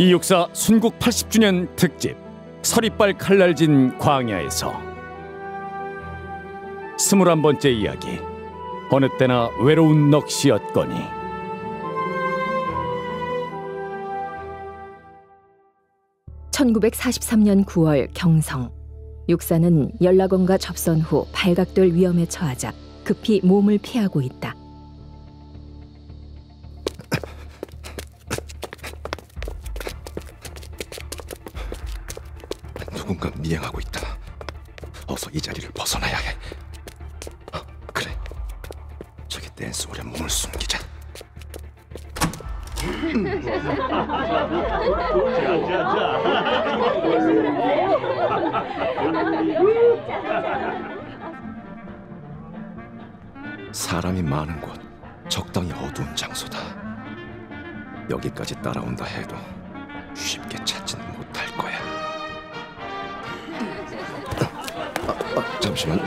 이육사 순국 80주년 특집 서리빨 칼날진 광야에서 21번째 이야기. 어느 때나 외로운 넋이었거니. (1943년 9월) 경성. 육사는 연락원과 접선 후 발각될 위험에 처하자 급히 몸을 피하고 있다. 누군가 미행하고 있다. 어서 이 자리를 벗어나야 해. 그래, 저기 댄스홀에 몸을 숨기자. 사람이 많은 곳, 적당히 어두운 장소다. 여기까지 따라온다 해도 쉽게 찾지는 못할 거야. 잠시만요.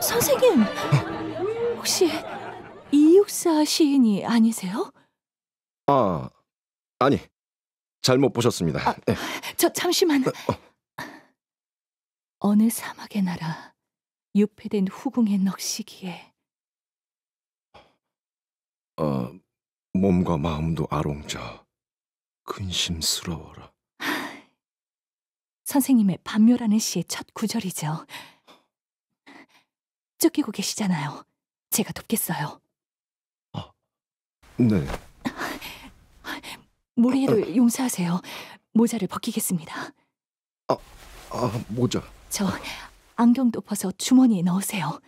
선생님, 혹시 이육사 시인이 아니세요? 아니, 잘못 보셨습니다. 네. 저 잠시만. 어느 사막의 나라, 유폐된 후궁의 넋이기에. 몸과 마음도 아롱져 근심스러워라. 선생님의 반묘라는 시의 첫 구절이죠. 쫓기고 계시잖아요. 제가 돕겠어요. 네. 무리를 용서하세요. 모자를 벗기겠습니다. 모자. 저 안경도 벗어 주머니에 넣으세요.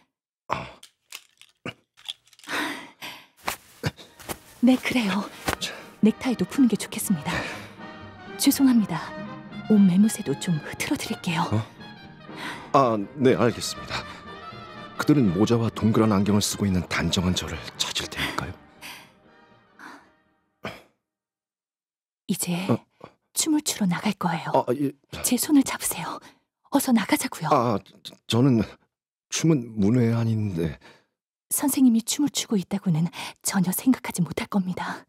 네, 그래요. 넥타이도 푸는 게 좋겠습니다. 죄송합니다. 옷 매무새도 좀 흐트러드릴게요. 네, 알겠습니다. 그들은 모자와 동그란 안경을 쓰고 있는 단정한 저를 찾을 테니까요. 이제 춤을 추러 나갈 거예요. 예. 제 손을 잡으세요. 어서 나가자고요. 저는 춤은 문외한인데. 선생님이 춤을 추고 있다고는 전혀 생각하지 못할 겁니다.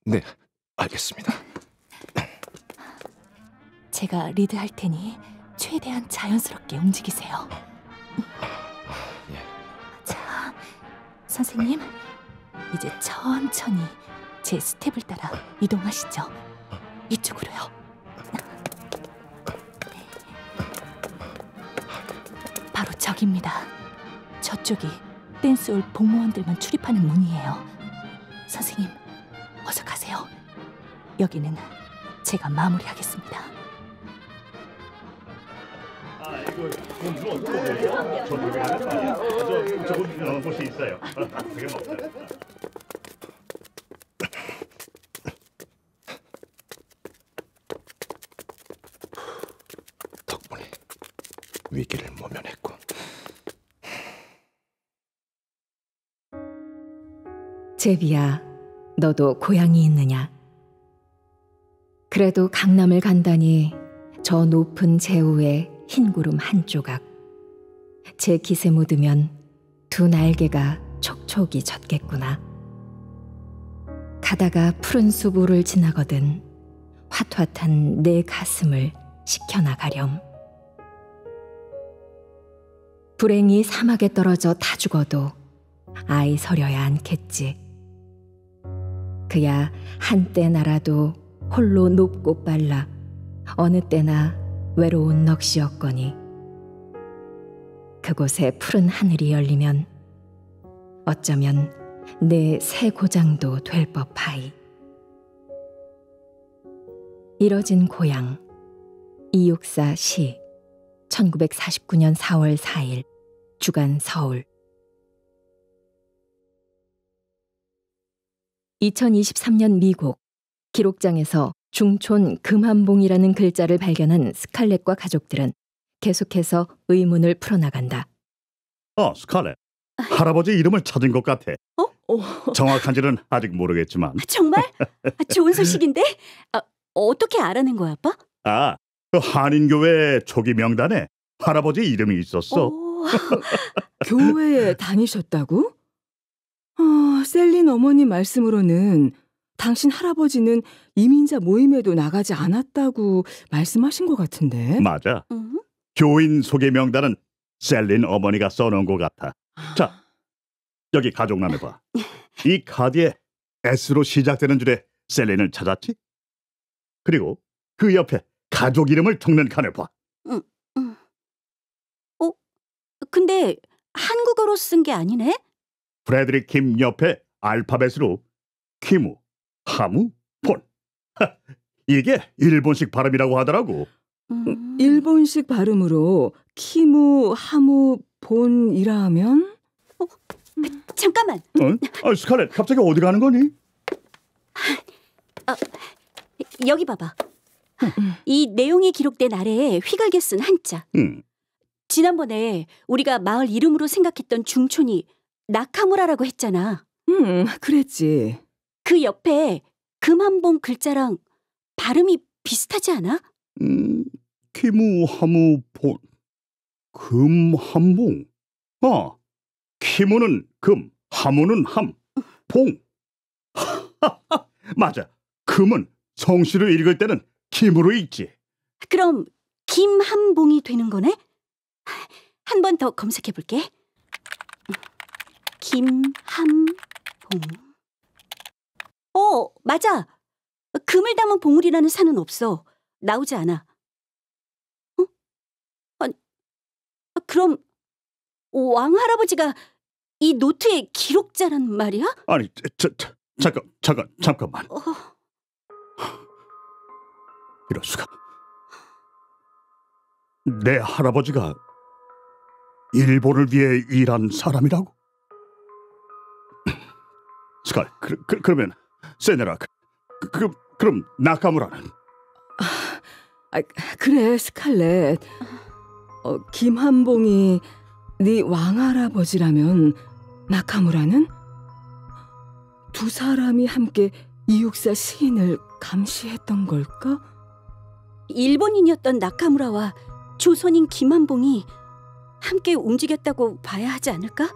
네, 알겠습니다. 제가 리드할 테니 최대한 자연스럽게 움직이세요. 예. 자, 선생님, 이제 천천히 제 스텝을 따라 이동하시죠. 이쪽으로요. 바로 저기입니다. 저쪽이 댄스홀 복무원들만 출입하는 문이에요. 선생님, 어서 가세요. 여기는 제가 마무리하겠습니다. 이거 저건 곳이 있어요. 되게 먹어요. 덕분에 위기를 모면했군. 제비야, 너도 고향이 있느냐? 그래도 강남을 간다니 저 높은 제우에 흰 구름 한 조각. 제 깃에 묻으면 두 날개가 촉촉이 젖겠구나. 가다가 푸른 수보를 지나거든 핫핫한 내 가슴을 식혀나가렴. 불행히 사막에 떨어져 다 죽어도 아이 서려야 않겠지. 그야 한때 나라도 홀로 높고 빨라 어느 때나 외로운 넋이었거니. 그곳에 푸른 하늘이 열리면 어쩌면 내 새 고장도 될 법하이. 이뤄진 고향. 이육사 시. 1949년 4월 4일. 주간 서울. 2023년 미국. 기록장에서 중촌 금한봉이라는 글자를 발견한 스칼렛과 가족들은 계속해서 의문을 풀어나간다. 스칼렛. 할아버지 이름을 찾은 것 같아. 정확한지는 아직 모르겠지만. 정말? 좋은 소식인데? 어떻게 알아낸 거야, 아빠? 그 한인교회 초기 명단에 할아버지 이름이 있었어. 교회에 다니셨다고? 셀린 어머니 말씀으로는 당신 할아버지는 이민자 모임에도 나가지 않았다고 말씀하신 것 같은데. 맞아. 음? 교인 소개 명단은 셀린 어머니가 써놓은 것 같아. 자, 여기 가족란을 봐. 이 카드에 S로 시작되는 줄에 셀린을 찾았지? 그리고 그 옆에 가족 이름을 적는 칸을 봐. 근데 한국어로 쓴 게 아니네? 프레드릭 킴 옆에 알파벳으로 키무, 하무, 본. 이게 일본식 발음이라고 하더라고. 일본식 발음으로 키무, 하무, 본이라 하면? 잠깐만. 스칼렛, 갑자기 어디 가는 거니? 여기 봐봐. 이 내용이 기록된 아래에 휘갈게 쓴 한자. 지난번에 우리가 마을 이름으로 생각했던 중촌이 나카무라라고 했잖아. 그랬지. 그 옆에 금한봉 글자랑 발음이 비슷하지 않아? 키무, 하무, 본. 금, 한봉. 키무는 금, 하무는 함, 봉. 맞아. 금은 성씨로 읽을 때는 김으로 읽지. 그럼 김한봉이 되는 거네? 한 번 더 검색해 볼게. 김한봉. 맞아. 금을 담은 봉우리라는 산은 없어. 나오지 않아. 그럼 왕할아버지가 이 노트의 기록자란 말이야? 아니, 잠깐만. 이럴 수가. 내 할아버지가 일본을 위해 일한 사람이라고? 스칼, 그러면 세네라, 그럼 나카무라는? 그래, 스칼렛. 김한봉이 네 왕할아버지라면 나카무라는? 두 사람이 함께 이육사 시인을 감시했던 걸까? 일본인이었던 나카무라와 조선인 김한봉이 함께 움직였다고 봐야 하지 않을까?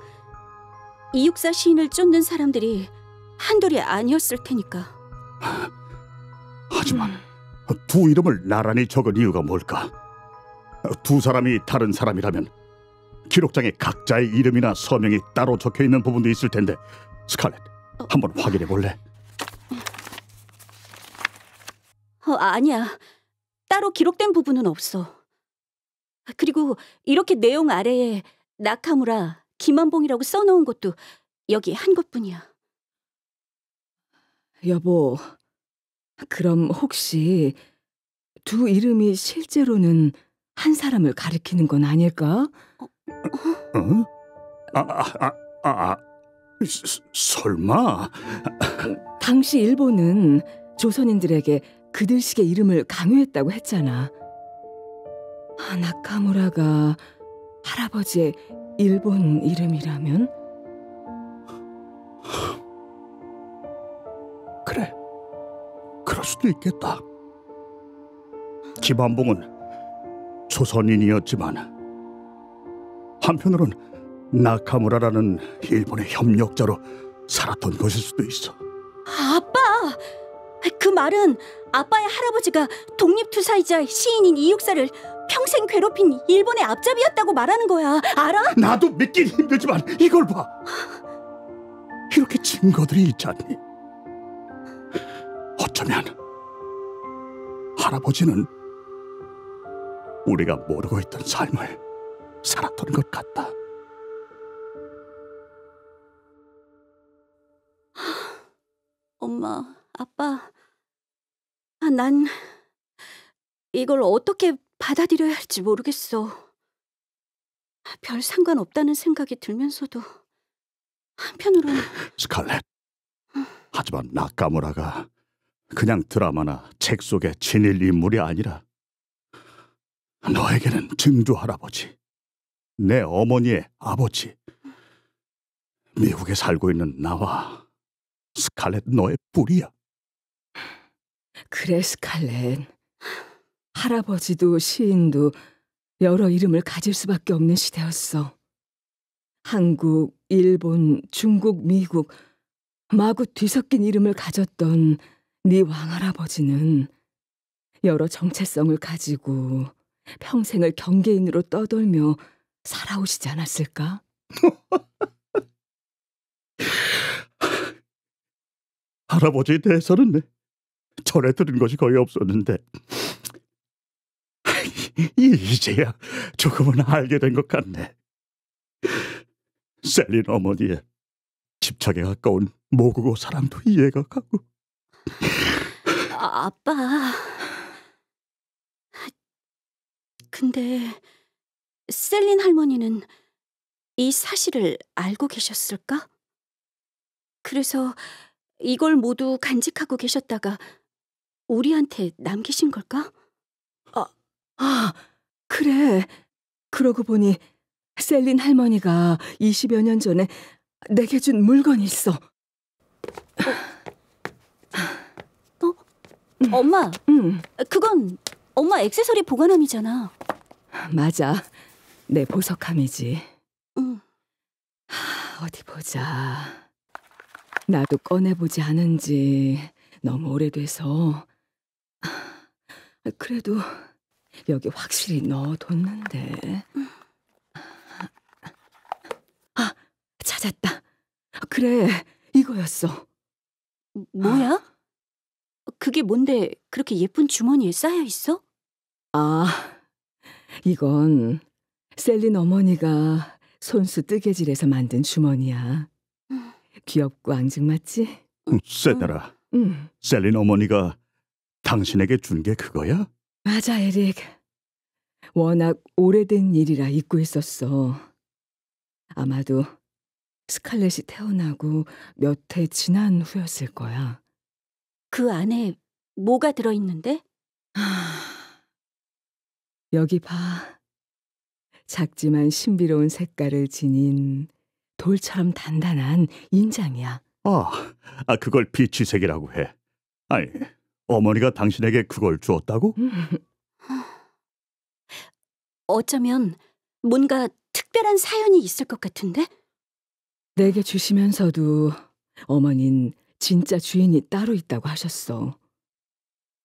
이육사 시인을 쫓는 사람들이 한둘이 아니었을 테니까. 하지만 두 이름을 나란히 적은 이유가 뭘까? 두 사람이 다른 사람이라면 기록장에 각자의 이름이나 서명이 따로 적혀있는 부분도 있을 텐데, 스칼렛, 한번 확인해 볼래? 아니야. 따로 기록된 부분은 없어. 그리고 이렇게 내용 아래에 나카무라, 김한봉이라고 써놓은 것도 여기 한 곳뿐이야. 여보, 그럼 혹시 두 이름이 실제로는 한 사람을 가리키는 건 아닐까? 설마? 당시 일본은 조선인들에게 그들식의 이름을 강요했다고 했잖아. 나카무라가 할아버지의 일본 이름이라면? 그래, 그럴 수도 있겠다. 김한봉은 조선인이었지만 한편으론 나카무라라는 일본의 협력자로 살았던 것일 수도 있어. 아빠! 그 말은 아빠의 할아버지가 독립투사이자 시인인 이육사를 평생 괴롭힌 일본의 앞잡이였다고 말하는 거야. 알아? 나도 믿긴 힘들지만 이걸 봐. 이렇게 증거들이 있지 않니? 어쩌면 할아버지는 우리가 모르고 있던 삶을 살았던 것 같다. 엄마, 아빠, 난 이걸 어떻게 받아들여야 할지 모르겠어. 별 상관없다는 생각이 들면서도 한편으로는... 스칼렛, 하지만 나카무라가 그냥 드라마나 책 속의 진일 인물이 아니라 너에게는 증조 할아버지, 내 어머니의 아버지, 미국에 살고 있는 나와 스칼렛 너의 뿌리야. 그래, 스칼렛. 할아버지도 시인도 여러 이름을 가질 수밖에 없는 시대였어. 한국, 일본, 중국, 미국 마구 뒤섞인 이름을 가졌던 네 왕할아버지는 여러 정체성을 가지고 평생을 경계인으로 떠돌며 살아오시지 않았을까? 할아버지에 대해서는 전에 들은 것이 거의 없었는데 이제야 조금은 알게 된 것 같네. 셀린 어머니의 집착에 가까운 모국어 사랑도 이해가 가고. 아빠. 근데 셀린 할머니는 이 사실을 알고 계셨을까? 그래서 이걸 모두 간직하고 계셨다가 우리한테 남기신 걸까? 그래. 그러고 보니 셀린 할머니가 20여 년 전에 내게 준 물건이 있어. 엄마, 그건 엄마 액세서리 보관함이잖아. 맞아. 내 보석함이지. 응. 어디 보자. 나도 꺼내보지 않은 지 너무 오래돼서. 그래도 여기 확실히 넣어뒀는데. 찾았다. 그래, 이거였어. 뭐야? 그게 뭔데 그렇게 예쁜 주머니에 쌓여 있어? 이건 셀린 어머니가 손수 뜨개질해서 만든 주머니야. 귀엽고 앙증맞지? 세달아, 응. 셀린 어머니가 당신에게 준 게 그거야? 맞아, 에릭. 워낙 오래된 일이라 잊고 있었어. 아마도 스칼렛이 태어나고 몇 해 지난 후였을 거야. 그 안에 뭐가 들어있는데? 여기 봐. 작지만 신비로운 색깔을 지닌 돌처럼 단단한 인장이야. 그걸 비치색이라고 해. 아니, 어머니가 당신에게 그걸 주었다고? 어쩌면 뭔가 특별한 사연이 있을 것 같은데? 내게 주시면서도 어머닌 진짜 주인이 따로 있다고 하셨어.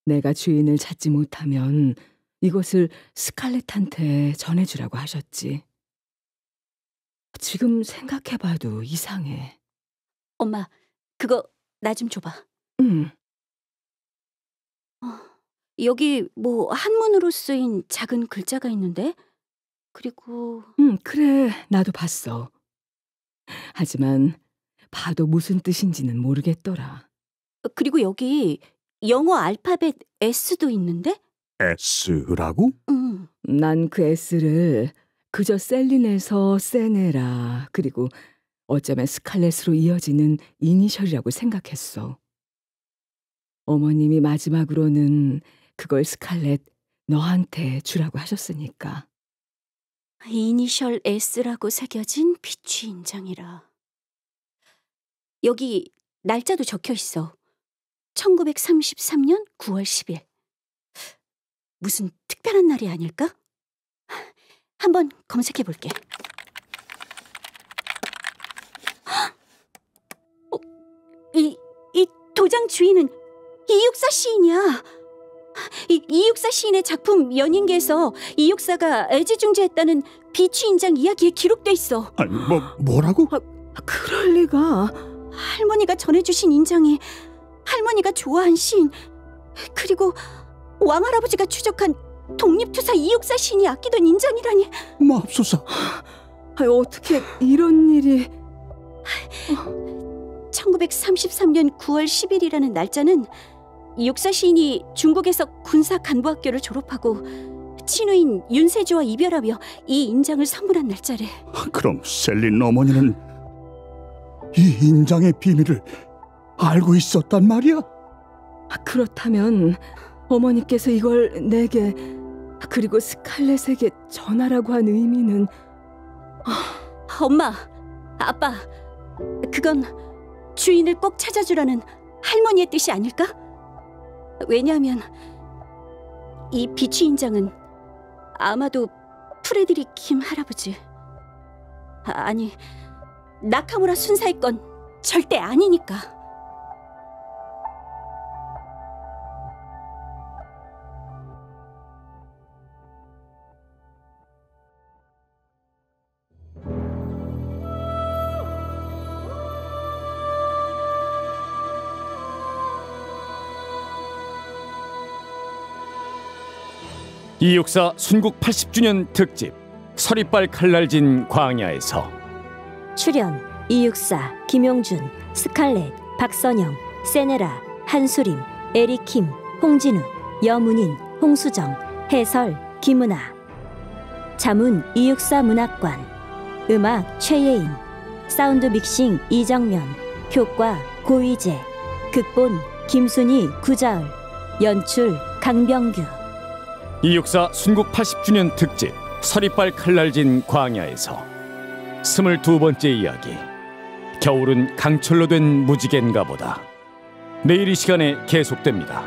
내가 주인을 찾지 못하면 이것을 스칼렛한테 전해주라고 하셨지. 지금 생각해봐도 이상해. 엄마, 그거 나 좀 줘봐. 응. 여기 뭐 한문으로 쓰인 작은 글자가 있는데? 그리고... 그래, 나도 봤어. 하지만 봐도 무슨 뜻인지는 모르겠더라. 그리고 여기 영어 알파벳 S도 있는데? S라고? 응. 난 그 S를 그저 셀린에서 세네라, 그리고 어쩌면 스칼렛으로 이어지는 이니셜이라고 생각했어. 어머님이 마지막으로는 그걸 스칼렛 너한테 주라고 하셨으니까. 이니셜 S라고 새겨진 비취 인장이라. 여기 날짜도 적혀 있어. 1933년 9월 10일. 무슨 특별한 날이 아닐까? 한번 검색해 볼게. 이 도장 주인은 이육사 시인이야. 이육사 시인의 작품 연인계에서 이육사가 애지중지했다는 비취 인장 이야기에 기록돼 있어. 아니, 뭐라고? 그럴 리가. 할머니가 전해주신 인장이 할머니가 좋아한 시인, 그리고 왕할아버지가 추적한 독립투사 이육사 시인이 아끼던 인장이라니. 맙소사. 어떻게 이런 일이... 1933년 9월 10일이라는 날짜는 이육사 시인이 중국에서 군사 간부학교를 졸업하고 친구인 윤세주와 이별하며 이 인장을 선물한 날짜래. 그럼 셀린 어머니는 이 인장의 비밀을 알고 있었단 말이야? 그렇다면 어머니께서 이걸 내게, 그리고 스칼렛에게 전하라고 한 의미는... 엄마, 아빠, 그건 주인을 꼭 찾아주라는 할머니의 뜻이 아닐까? 왜냐하면 이 비취 인장은 아마도 프레드릭 킴 할아버지, 아니, 나카무라 순사의 건 절대 아니니까. 이육사 순국 80주년 특집 서리빨 칼날진 광야에서 출연 이육사, 김용준, 스칼렛, 박선영, 세네라, 한수림, 에리킴, 홍진우, 여문인, 홍수정, 해설 김은아. 자문 이육사 문학관. 음악 최예인. 사운드 믹싱 이정면. 효과 고위재. 극본 김순희, 구자을. 연출 강병규. 이육사 순국 80주년 특집 서리빨 칼날진 광야에서 22번째 이야기, 겨울은 강철로 된 무지개인가 보다. 내일 이 시간에 계속됩니다.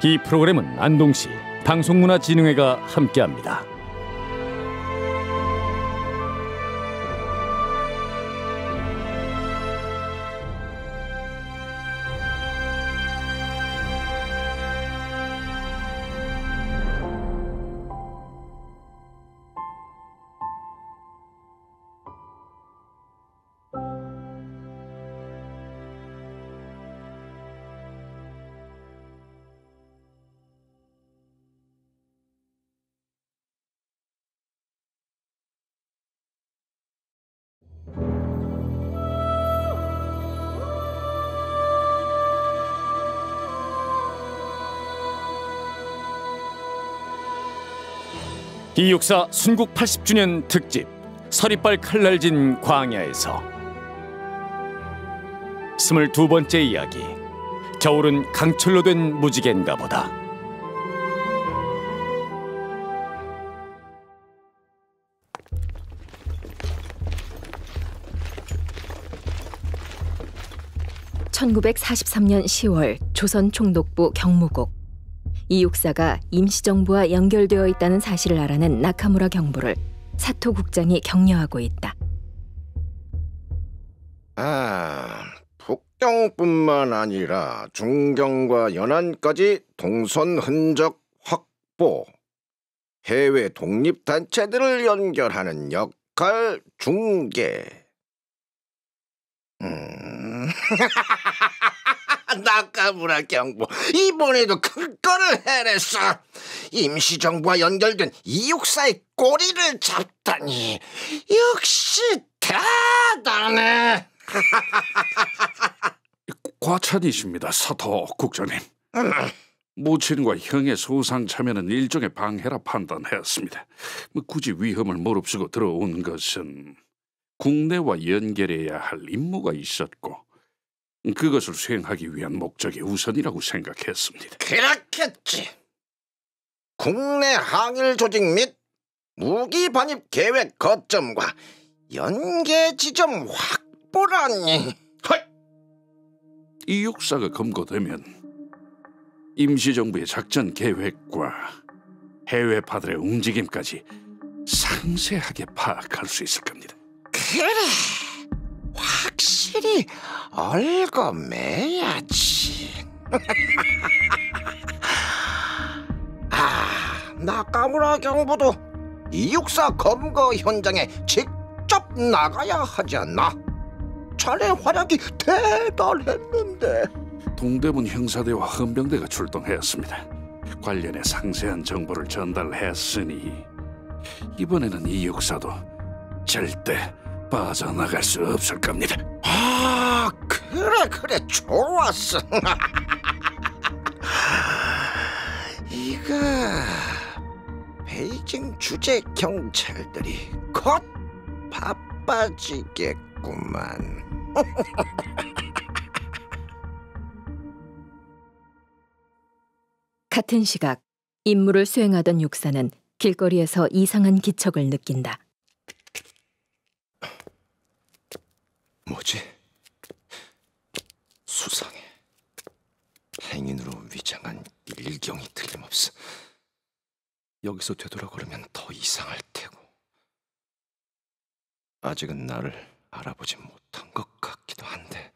이 프로그램은 안동시 방송문화진흥회가 함께합니다. 이육사 순국 80주년 특집 서리빨 칼날진 광야에서 22번째 이야기, 겨울은 강철로 된 무지개인가 보다. (1943년 10월) 조선 총독부 경무국. 이육사가 임시정부와 연결되어 있다는 사실을 알아낸 나카무라 경보를 사토국장이 격려하고 있다. 북경뿐만 아니라 중경과 연안까지 동선 흔적 확보, 해외 독립단체들을 연결하는 역할 중개. 나카무라 경보, 이번에도 큰 거를 해냈어. 임시정부와 연결된 이육사의 꼬리를 잡다니 역시 대단해. 과찬이십니다, 사토 국장님. 모친과 형의 소상 참여는 일종의 방해라 판단했습니다. 굳이 위험을 무릅쓰고 들어온 것은 국내와 연결해야 할 임무가 있었고 그것을 수행하기 위한 목적이 우선이라고 생각했습니다. 그렇겠지. 국내 항일 조직 및 무기 반입 계획 거점과 연계 지점 확보라니. 헐! 이육사가 검거되면 임시정부의 작전 계획과 해외파들의 움직임까지 상세하게 파악할 수 있을 겁니다. 그래, 확실히 얽어매야지. 나카무라 경보도 이육사 검거 현장에 직접 나가야 하지 않나? 자네 활약이 대단했는데. 동대문 형사대와 헌병대가 출동했습니다. 관련해 상세한 정보를 전달했으니 이번에는 이육사도 절대 빠져나갈 수 없을 겁니다. 그래 좋았어. 이거 베이징 주재 경찰들이 곧 바빠지겠구만. 같은 시각 임무를 수행하던 육사는 길거리에서 이상한 기척을 느낀다. 뭐지? 수상해. 행인으로 위장한 일경이 틀림없어. 여기서 되돌아 걸으면 더 이상할 테고. 아직은 나를 알아보지 못한 것 같기도 한데.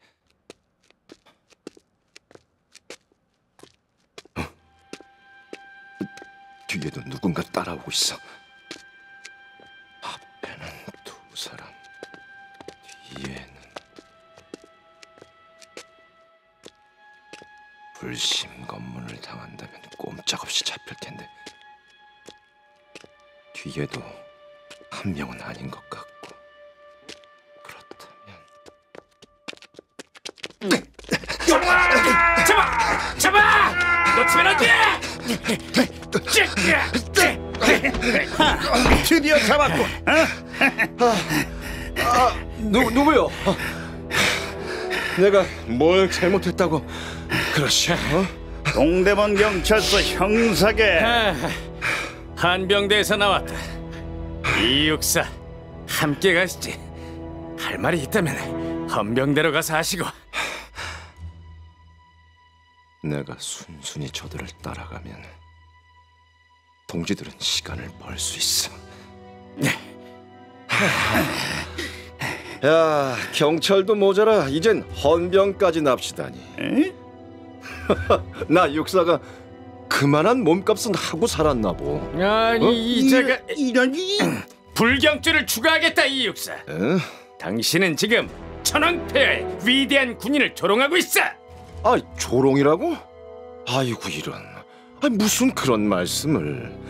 뒤에도 누군가 따라오고 있어. 앞에는 두 사람, 뒤에는 불심 검문을 당한다면 꼼짝없이 잡힐 텐데 뒤에도 한 명은 아닌 것 같고. 그렇다면 잡아! 놓치면 안 돼! 드디어 잡았고. 누구요? 내가 뭘 잘못했다고 그러시오? 동대문 경찰서 형사계. 한병대에서 나왔다. 이육사, 함께 가시지. 할 말이 있다면 헌병대로 가서 하시고. 내가 순순히 저들을 따라가면 동지들은 시간을 벌 수 있어. 야, 경찰도 모자라 이젠 헌병까지 납시다니. 나 육사가 그만한 몸값은 하고 살았나 보. 아니 이자가 이러니 불경죄를 추가하겠다. 이육사, 당신은 지금 천황폐하의 위대한 군인을 조롱하고 있어. 아, 조롱이라고? 아이고 이런. 무슨 그런 말씀을.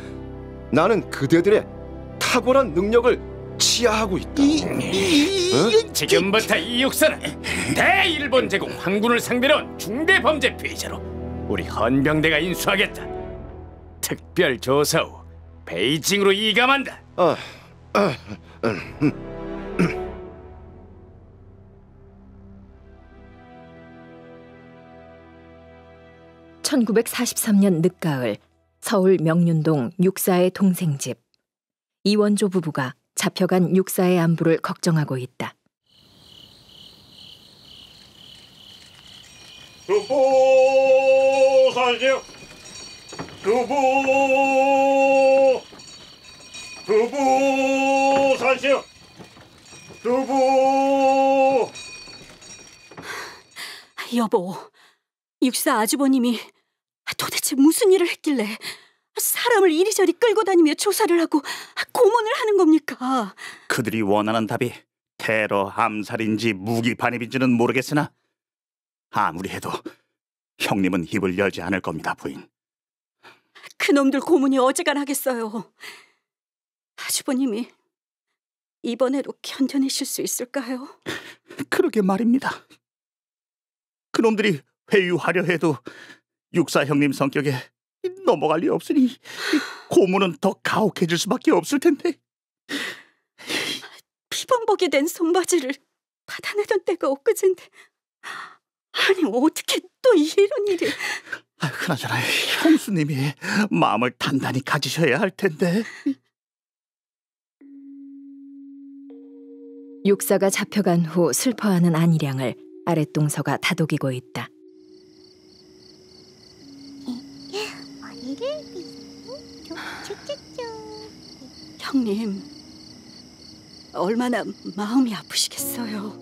나는 그대들의 탁월한 능력을 치하하고 있다. 지금부터 이육사는 대일본 제국 황군을 상대로 한 중대 범죄 피의자로 우리 헌병대가 인수하겠다. 특별 조사 후 베이징으로 이감한다. 1943년 늦가을 서울 명륜동 육사의 동생집. 이원조 부부가 잡혀간 육사의 안부를 걱정하고 있다. 두부 사시오. 두부 사시오. 두부. 여보, 육사 아주버님이 도대체 무슨 일을 했길래 사람을 이리저리 끌고 다니며 조사를 하고 고문을 하는 겁니까? 그들이 원하는 답이 테러, 암살인지 무기 반입인지는 모르겠으나 아무리 해도 형님은 입을 열지 않을 겁니다, 부인. 그놈들 고문이 어지간하겠어요. 아주버님이 이번에도 견뎌내실 수 있을까요? 그러게 말입니다. 그놈들이 회유하려 해도 육사 형님 성격에 넘어갈 리 없으니 고문은 더 가혹해질 수밖에 없을 텐데. 피범벅이 된 손바지를 받아내던 때가 엊그젠데 아니 어떻게 또 이런 일이. 그나저나 형수님이 마음을 단단히 가지셔야 할 텐데. 육사가 잡혀간 후 슬퍼하는 안일양을 아랫동서가 다독이고 있다. 형님, 얼마나 마음이 아프시겠어요.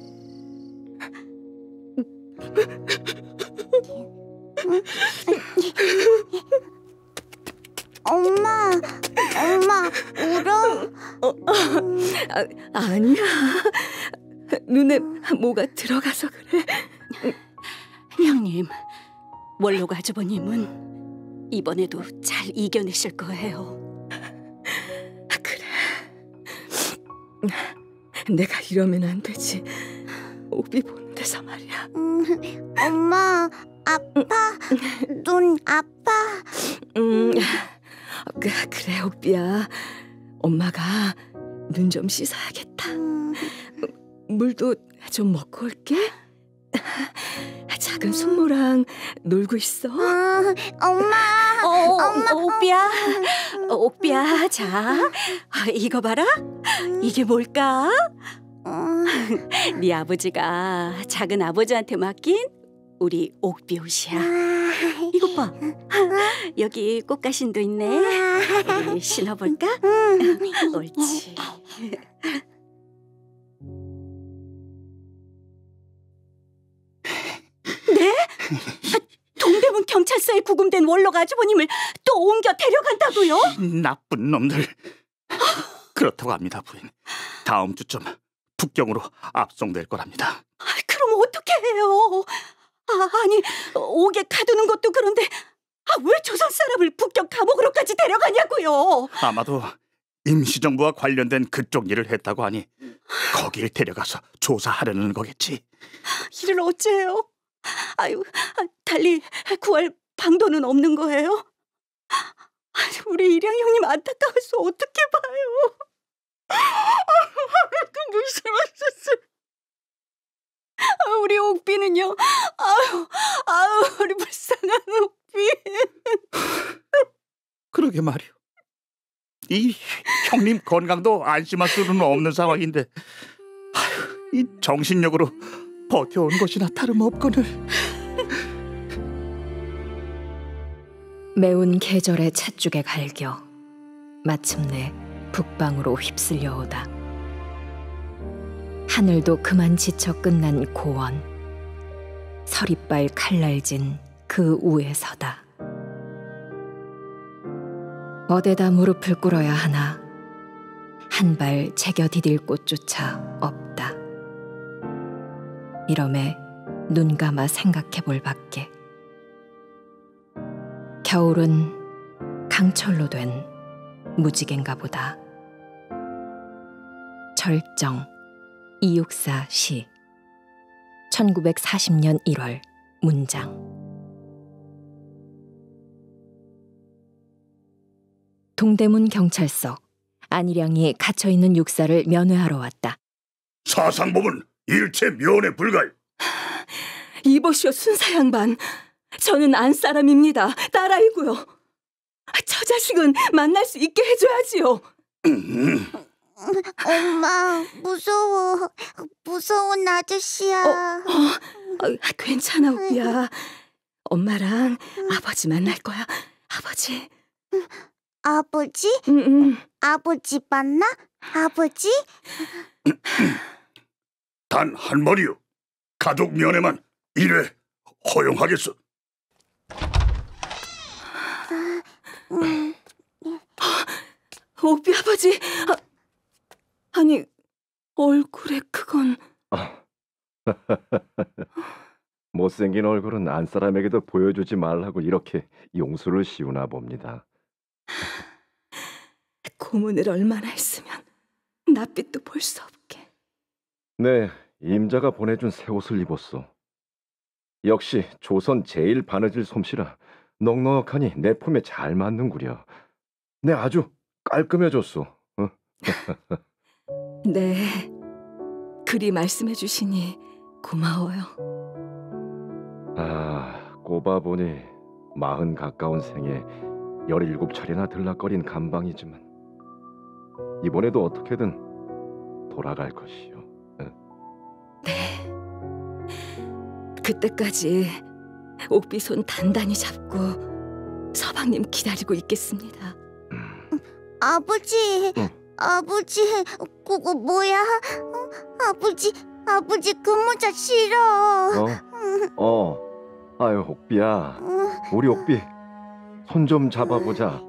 엄마 울어? 아니야. 눈에 뭐가 들어가서 그래. 형님, 원록 아주버님은 이번에도 잘 이겨내실 거예요. 그래. 내가 이러면 안 되지. 오비 보는 데서 말이야. 엄마 아파? 눈 아파? 그래 오비야. 엄마가 눈 좀 씻어야겠다. 물도 좀 먹고 올게. 작은 숙모랑 놀고 있어. 엄마. 오삐야, 자, 이거 봐라. 이게 뭘까? 네 아버지가 작은 아버지한테 맡긴 우리 옥비 옷이야. 이것 봐. 여기 꽃가신도 있네. 우리 신어볼까? 옳지. 이육사에 구금된 원록 아주버님을 또 옮겨 데려간다고요? 나쁜 놈들. 그렇다고 합니다, 부인. 다음 주쯤 북경으로 압송될 거랍니다. 그럼 어떻게 해요? 아니, 옥에 가두는 것도 그런데 왜 조선 사람을 북경 감옥으로까지 데려가냐고요? 아마도 임시정부와 관련된 그쪽 일을 했다고 하니 거길 데려가서 조사하려는 거겠지. 이를 어째요? 아유, 달리 구할 방도는 없는 거예요? 우리 일양 형님 안타까워서 어떻게 봐요? 그 무심하셨어. 우리 옥비는요. 아유, 우리 불쌍한 옥비. 그러게 말이오. 이 형님 건강도 안심할 수는 없는 상황인데 이 정신력으로 버텨온 것이나 다름없거늘. 매운 계절의 찻죽에 갈겨 마침내 북방으로 휩쓸려오다. 하늘도 그만 지쳐 끝난 고원. 서리빨 칼날진 그 우에 서다. 어디다 무릎을 꿇어야 하나 한 발 제겨 디딜 곳조차 없다. 이러매 눈 감아 생각해 볼 밖에. 겨울은 강철로 된 무지개인가 보다. 절정 이육사 시 1940년 1월 문장. 동대문 경찰서. 안일양이 갇혀있는 육사를 면회하러 왔다. 사상범은 일체 면회 불가요. 이보시오 순사 양반. 저는 안 사람입니다. 딸아이고요. 저 자식은 만날 수 있게 해줘야지요. 엄마, 무서운 아저씨야. 괜찮아 옥비야. 엄마랑 아버지 만날 거야. 아버지. 아버지? 아버지 만나? 아버지? 단 한 번이요. 가족 면회만 1회 허용하겠소. 옥비 아버지. 아니 얼굴에 그건. 못생긴 얼굴은 안 사람에게도 보여주지 말라고 이렇게 용수를 씌우나 봅니다. 고문을 얼마나 했으면 낯빛도 볼 수 없게. 네, 임자가 보내준 새 옷을 입었소. 역시 조선 제일 바느질 솜씨라 넉넉하니 내 품에 잘 맞는구려. 네, 아주 깔끔해졌소. 네, 그리 말씀해 주시니 고마워요. 꼽아보니 40 가까운 생에 17차례나 들락거린 감방이지만 이번에도 어떻게든 돌아갈 것이요. 네, 그때까지 옥비 손 단단히 잡고 서방님 기다리고 있겠습니다. 아버지, 아버지, 그거 뭐야? 아버지 그 모자 싫어. 아유, 옥비야. 우리 옥비 손 좀 잡아보자.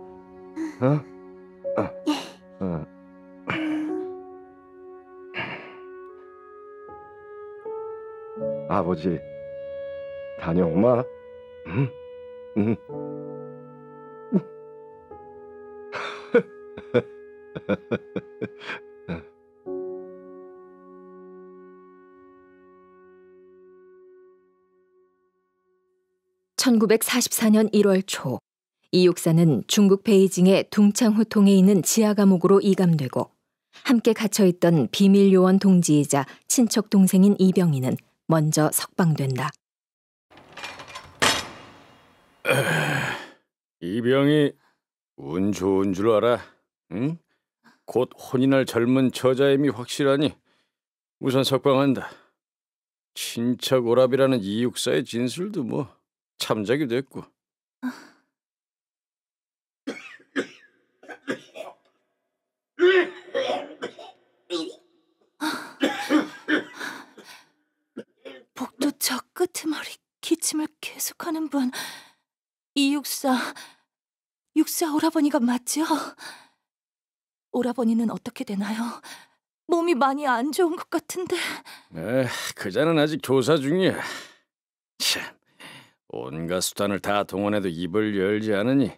아버지 다녀오마. 응? 1944년 1월 초 이육사는 중국 베이징의 둥창후통에 있는 지하 감옥으로 이감되고 함께 갇혀있던 비밀 요원 동지이자 친척 동생인 이병희는 먼저 석방된다. 이병희 운 좋은 줄 알아. 응? 곧 혼이 날 젊은 처자임이 확실하니 우선 석방한다. 친척 오랍이라는 이육사의 진술도 뭐 참작이 됐고. 복도 저 끄트머리 기침을 계속하는 분, 육사 오라버니가 맞죠? 오라버니는 어떻게 되나요? 몸이 많이 안 좋은 것 같은데. 그자는 아직 조사 중이야. 참, 온갖 수단을 다 동원해도 입을 열지 않으니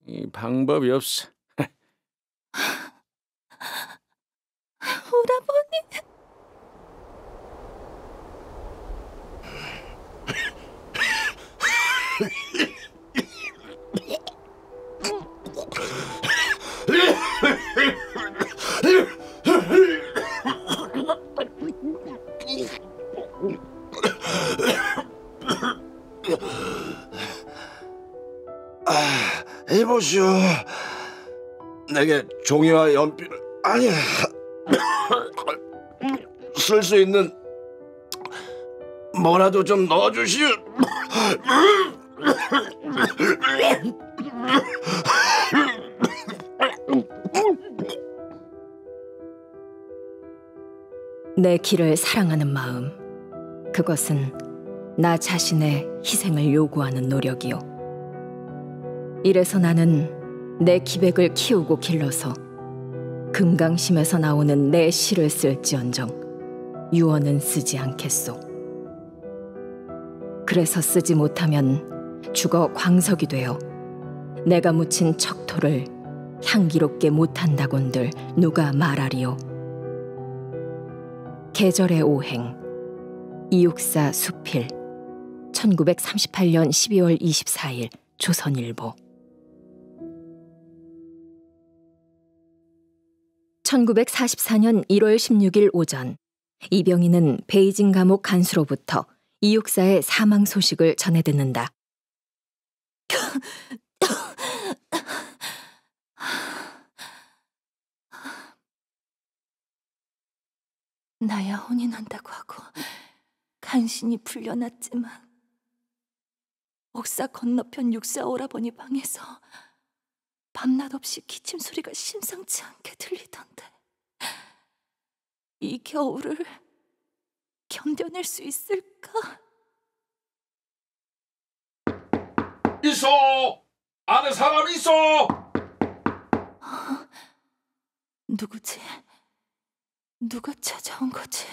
이 방법이 없어. 오라버니. 이보시오. 내게 종이와 연필을 쓸 수 있는 뭐라도 좀 넣어주시오. 내 길을 사랑하는 마음, 그것은 나 자신의 희생을 요구하는 노력이요. 이래서 나는 내 기백을 키우고 길러서 금강심에서 나오는 내 시를 쓸지언정 유언은 쓰지 않겠소. 그래서 쓰지 못하면 죽어 광석이 되어 내가 묻힌 척토를 향기롭게 못한다곤들 누가 말하리요. 계절의 오행, 이육사 수필, 1938년 12월 24일 조선일보. 1944년 1월 16일 오전, 이병희는 베이징 감옥 간수로부터 이육사의 사망 소식을 전해 듣는다. 나야 혼인한다고 하고 간신히 풀려났지만 옥사 건너편 육사 오라버니 방에서 밤낮 없이 기침 소리가 심상치 않게 들리던데 이 겨울을 견뎌낼 수 있을까? 있어! 안에 사람이 있어! 누구지? 누가 찾아온 거지?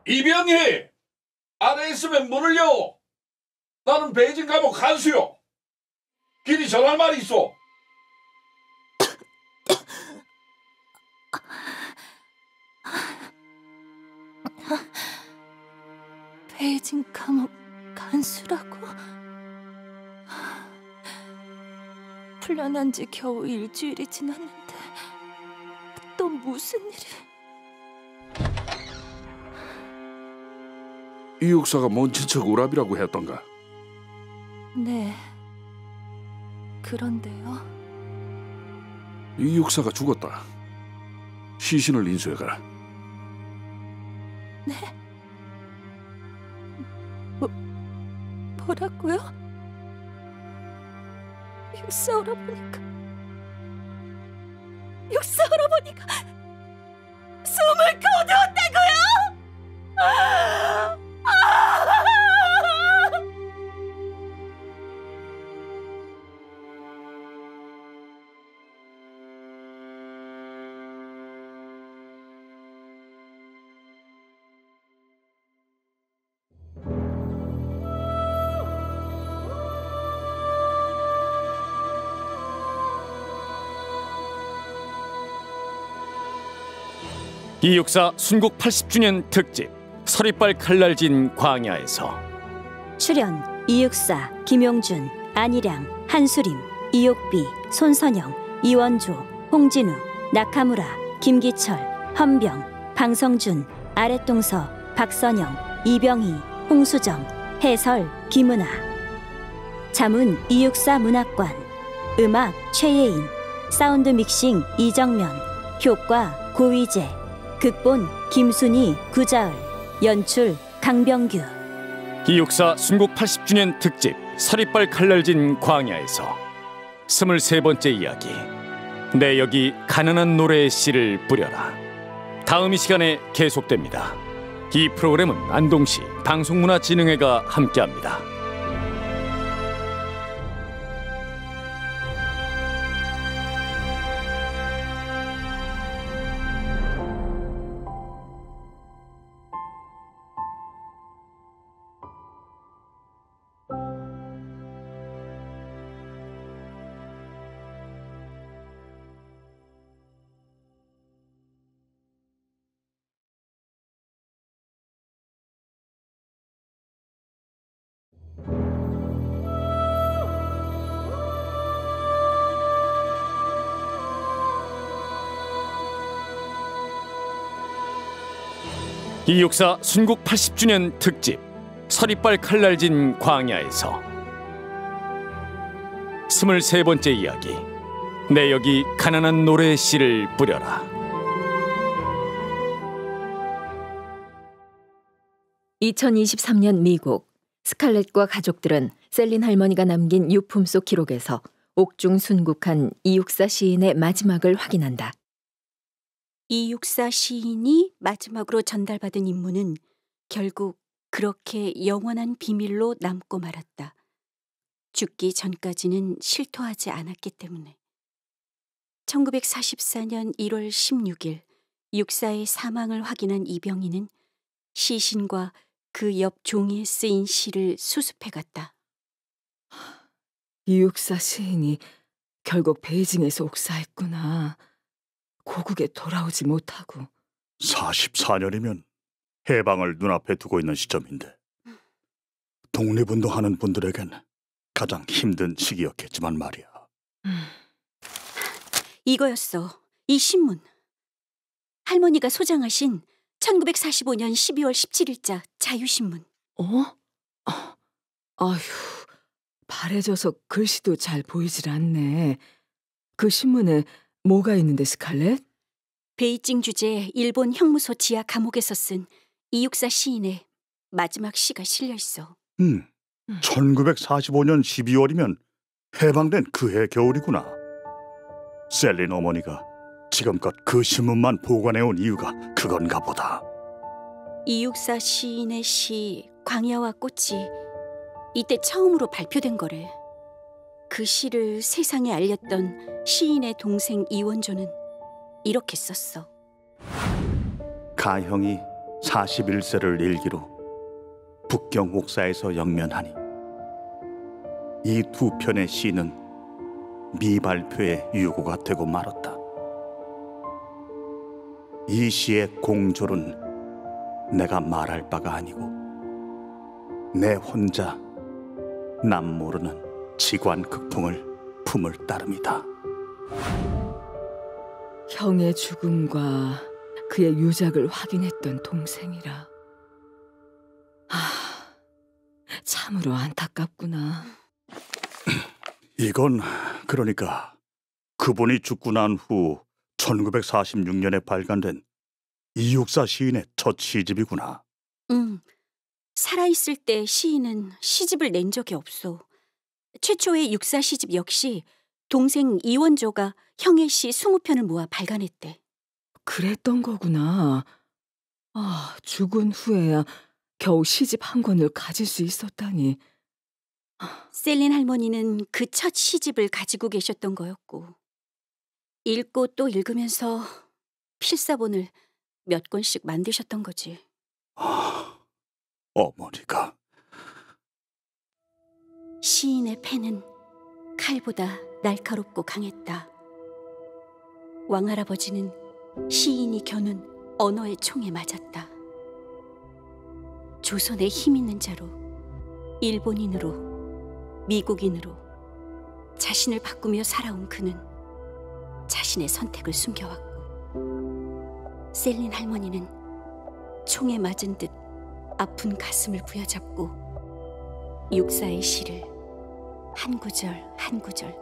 이병희! 안에 있으면 문을 여! 나는 베이징 감옥 간수요! 길이 전할 말이 있어! 베이징 감옥 간수라고? 풀려난 지 겨우 일주일이 지났는데 또 무슨 일이? 이 육사가 먼 친척 오랍이라고 했던가? 네, 그런데요. 이 육사가 죽었다. 시신을 인수해가라. 네? 뭐라고요? 육사 오라버니가 숨을 거두었다고요? 이육사 순국 80주년 특집 서리빨 칼날진 광야에서. 출연 이육사, 김용준, 안희량, 한수림, 이옥비, 손선영, 이원조, 홍진우, 나카무라, 김기철, 헌병, 방성준, 아랫동서, 박선영, 이병희, 홍수정, 해설, 김은아. 자문 이육사 문학관. 음악 최예인. 사운드 믹싱 이정면. 효과 고위재. 극본 김순희, 구자을. 연출 강병규. 이육사 순국 80주년 특집 서리빨 칼날진 광야에서 23번째 이야기, 내 여기 가난한 노래의 씨를 뿌려라. 다음 이 시간에 계속됩니다. 이 프로그램은 안동시 방송문화진흥회가 함께합니다. 이육사 순국 80주년 특집 서리빨 칼날진 광야에서 23번째 이야기 내 여기 가난한 노래의 씨를 뿌려라. 2023년 미국. 스칼렛과 가족들은 셀린 할머니가 남긴 유품 속 기록에서 옥중 순국한 이육사 시인의 마지막을 확인한다. 이육사 시인이 마지막으로 전달받은 임무는 결국 그렇게 영원한 비밀로 남고 말았다. 죽기 전까지는 실토하지 않았기 때문에. 1944년 1월 16일 육사의 사망을 확인한 이병희는 시신과 그 옆 종이에 쓰인 시를 수습해 갔다. 이육사 시인이 결국 베이징에서 옥사했구나. 고국에 돌아오지 못하고. 44년이면 해방을 눈앞에 두고 있는 시점인데 독립운동하는 분들에겐 가장 힘든 시기였겠지만 말이야. 이거였어. 이 신문. 할머니가 소장하신 1945년 12월 17일자 자유신문. 아휴, 바래져서 글씨도 잘 보이질 않네. 그 신문에 뭐가 있는데, 스칼렛? 베이징 주재 일본 형무소 지하 감옥에서 쓴 이육사 시인의 마지막 시가 실려 있어. 1945년 12월이면 해방된 그해 겨울이구나. 셀린 어머니가 지금껏 그 신문만 보관해온 이유가 그건가 보다. 이육사 시인의 시 광야와 꽃이 이때 처음으로 발표된 거래. 그 시를 세상에 알렸던 시인의 동생 이원조는 이렇게 썼어. 가형이 41세를 일기로 북경 옥사에서 영면하니 이 두 편의 시는 미발표의 유고가 되고 말았다. 이 시의 공졸은 내가 말할 바가 아니고 내 혼자 남 모르는 지관 극통을 품을 따름이다. 형의 죽음과 그의 유작을 확인했던 동생이라. 참으로 안타깝구나. 이건 그러니까 그분이 죽고 난 후 1946년에 발간된 이육사 시인의 첫 시집이구나. 살아있을 때 시인은 시집을 낸 적이 없어. 최초의 육사 시집 역시 동생 이원조가 형의 시 20편을 모아 발간했대. 그랬던 거구나. 죽은 후에야 겨우 시집 한 권을 가질 수 있었다니. 셀린 할머니는 그 첫 시집을 가지고 계셨던 거였고 읽고 또 읽으면서 필사본을 몇 권씩 만드셨던 거지. 어머니가. 시인의 펜은 칼보다 날카롭고 강했다. 왕할아버지는 시인이 겨눈 언어의 총에 맞았다. 조선의 힘 있는 자로, 일본인으로, 미국인으로 자신을 바꾸며 살아온 그는 자신의 선택을 숨겨왔고 셀린 할머니는 총에 맞은 듯 아픈 가슴을 부여잡고 육사의 시를 한 구절 한 구절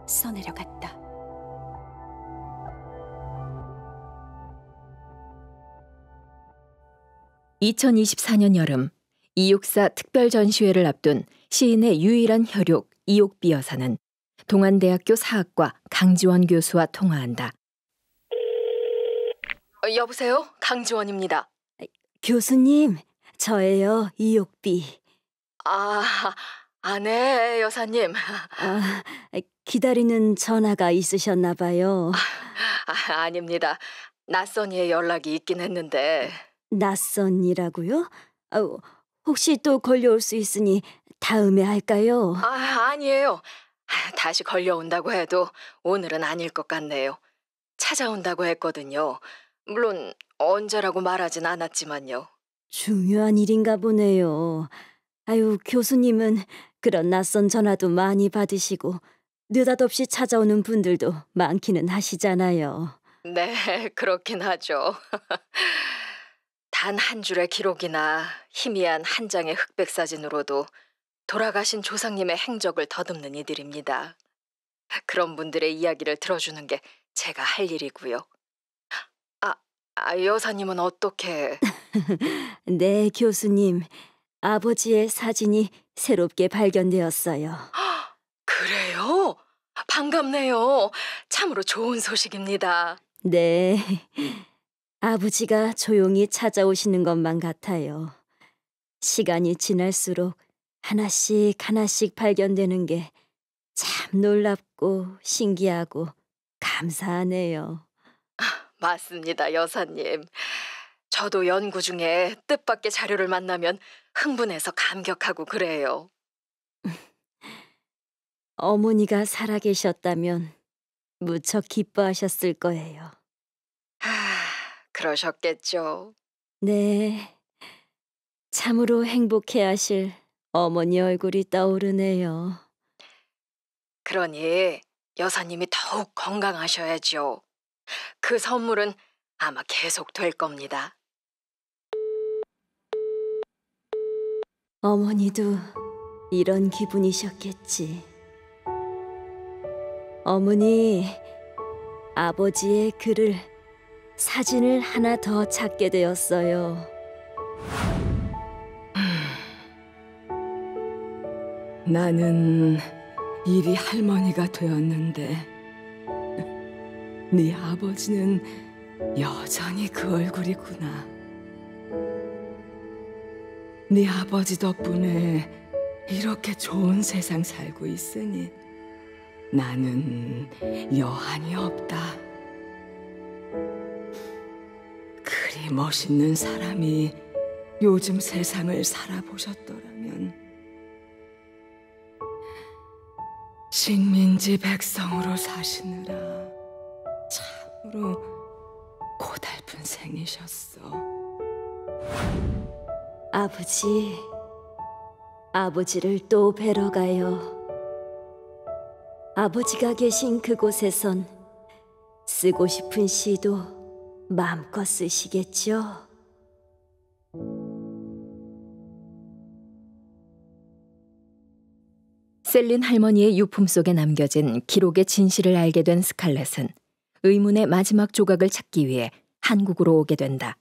써내려갔다. (2024년) 여름 이육사 특별 전시회를 앞둔 시인의 유일한 혈육 이옥비 여사는 동안대학교 사학과 강지원 교수와 통화한다. 여보세요? 강지원입니다. 교수님, 저예요. 이옥비. 네, 여사님. 기다리는 전화가 있으셨나 봐요. 아닙니다. 낯선이의 연락이 있긴 했는데. 낯선이라고요? 혹시 또 걸려올 수 있으니 다음에 할까요? 아니에요. 다시 걸려온다고 해도 오늘은 아닐 것 같네요. 찾아온다고 했거든요. 물론 언제라고 말하진 않았지만요. 중요한 일인가 보네요. 교수님은 그런 낯선 전화도 많이 받으시고 느닷없이 찾아오는 분들도 많기는 하시잖아요. 네, 그렇긴 하죠. 단 한 줄의 기록이나 희미한 한 장의 흑백 사진으로도 돌아가신 조상님의 행적을 더듬는 이들입니다. 그런 분들의 이야기를 들어주는 게 제가 할 일이고요. 여사님은 어떻게... 네, 교수님. 아버지의 사진이 새롭게 발견되었어요. 그래요? 반갑네요. 참으로 좋은 소식입니다. 네. 아버지가 조용히 찾아오시는 것만 같아요. 시간이 지날수록 하나씩 하나씩 발견되는 게 참 놀랍고 신기하고 감사하네요. 맞습니다, 여사님. 저도 연구 중에 뜻밖의 자료를 만나면 흥분해서 감격하고 그래요. 어머니가 살아계셨다면 무척 기뻐하셨을 거예요. 그러셨겠죠. 네. 참으로 행복해하실 어머니 얼굴이 떠오르네요. 그러니 여사님이 더욱 건강하셔야죠. 그 선물은 아마 계속 될 겁니다. 어머니도 이런 기분이셨겠지. 어머니, 아버지의 글을, 사진을 하나 더 찾게 되었어요. 나는 이리 할머니가 되었는데 네 아버지는 여전히 그 얼굴이구나. 네 아버지 덕분에 이렇게 좋은 세상 살고 있으니 나는 여한이 없다. 그리 멋있는 사람이 요즘 세상을 살아보셨더라면 식민지 백성으로 사시느라 참으로 고달픈 생이셨어. 아버지를 또 뵈러 가요. 아버지가 계신 그곳에선 쓰고 싶은 시도 마음껏 쓰시겠죠? 셀린 할머니의 유품 속에 남겨진 기록의 진실을 알게 된 스칼렛은 의문의 마지막 조각을 찾기 위해 한국으로 오게 된다.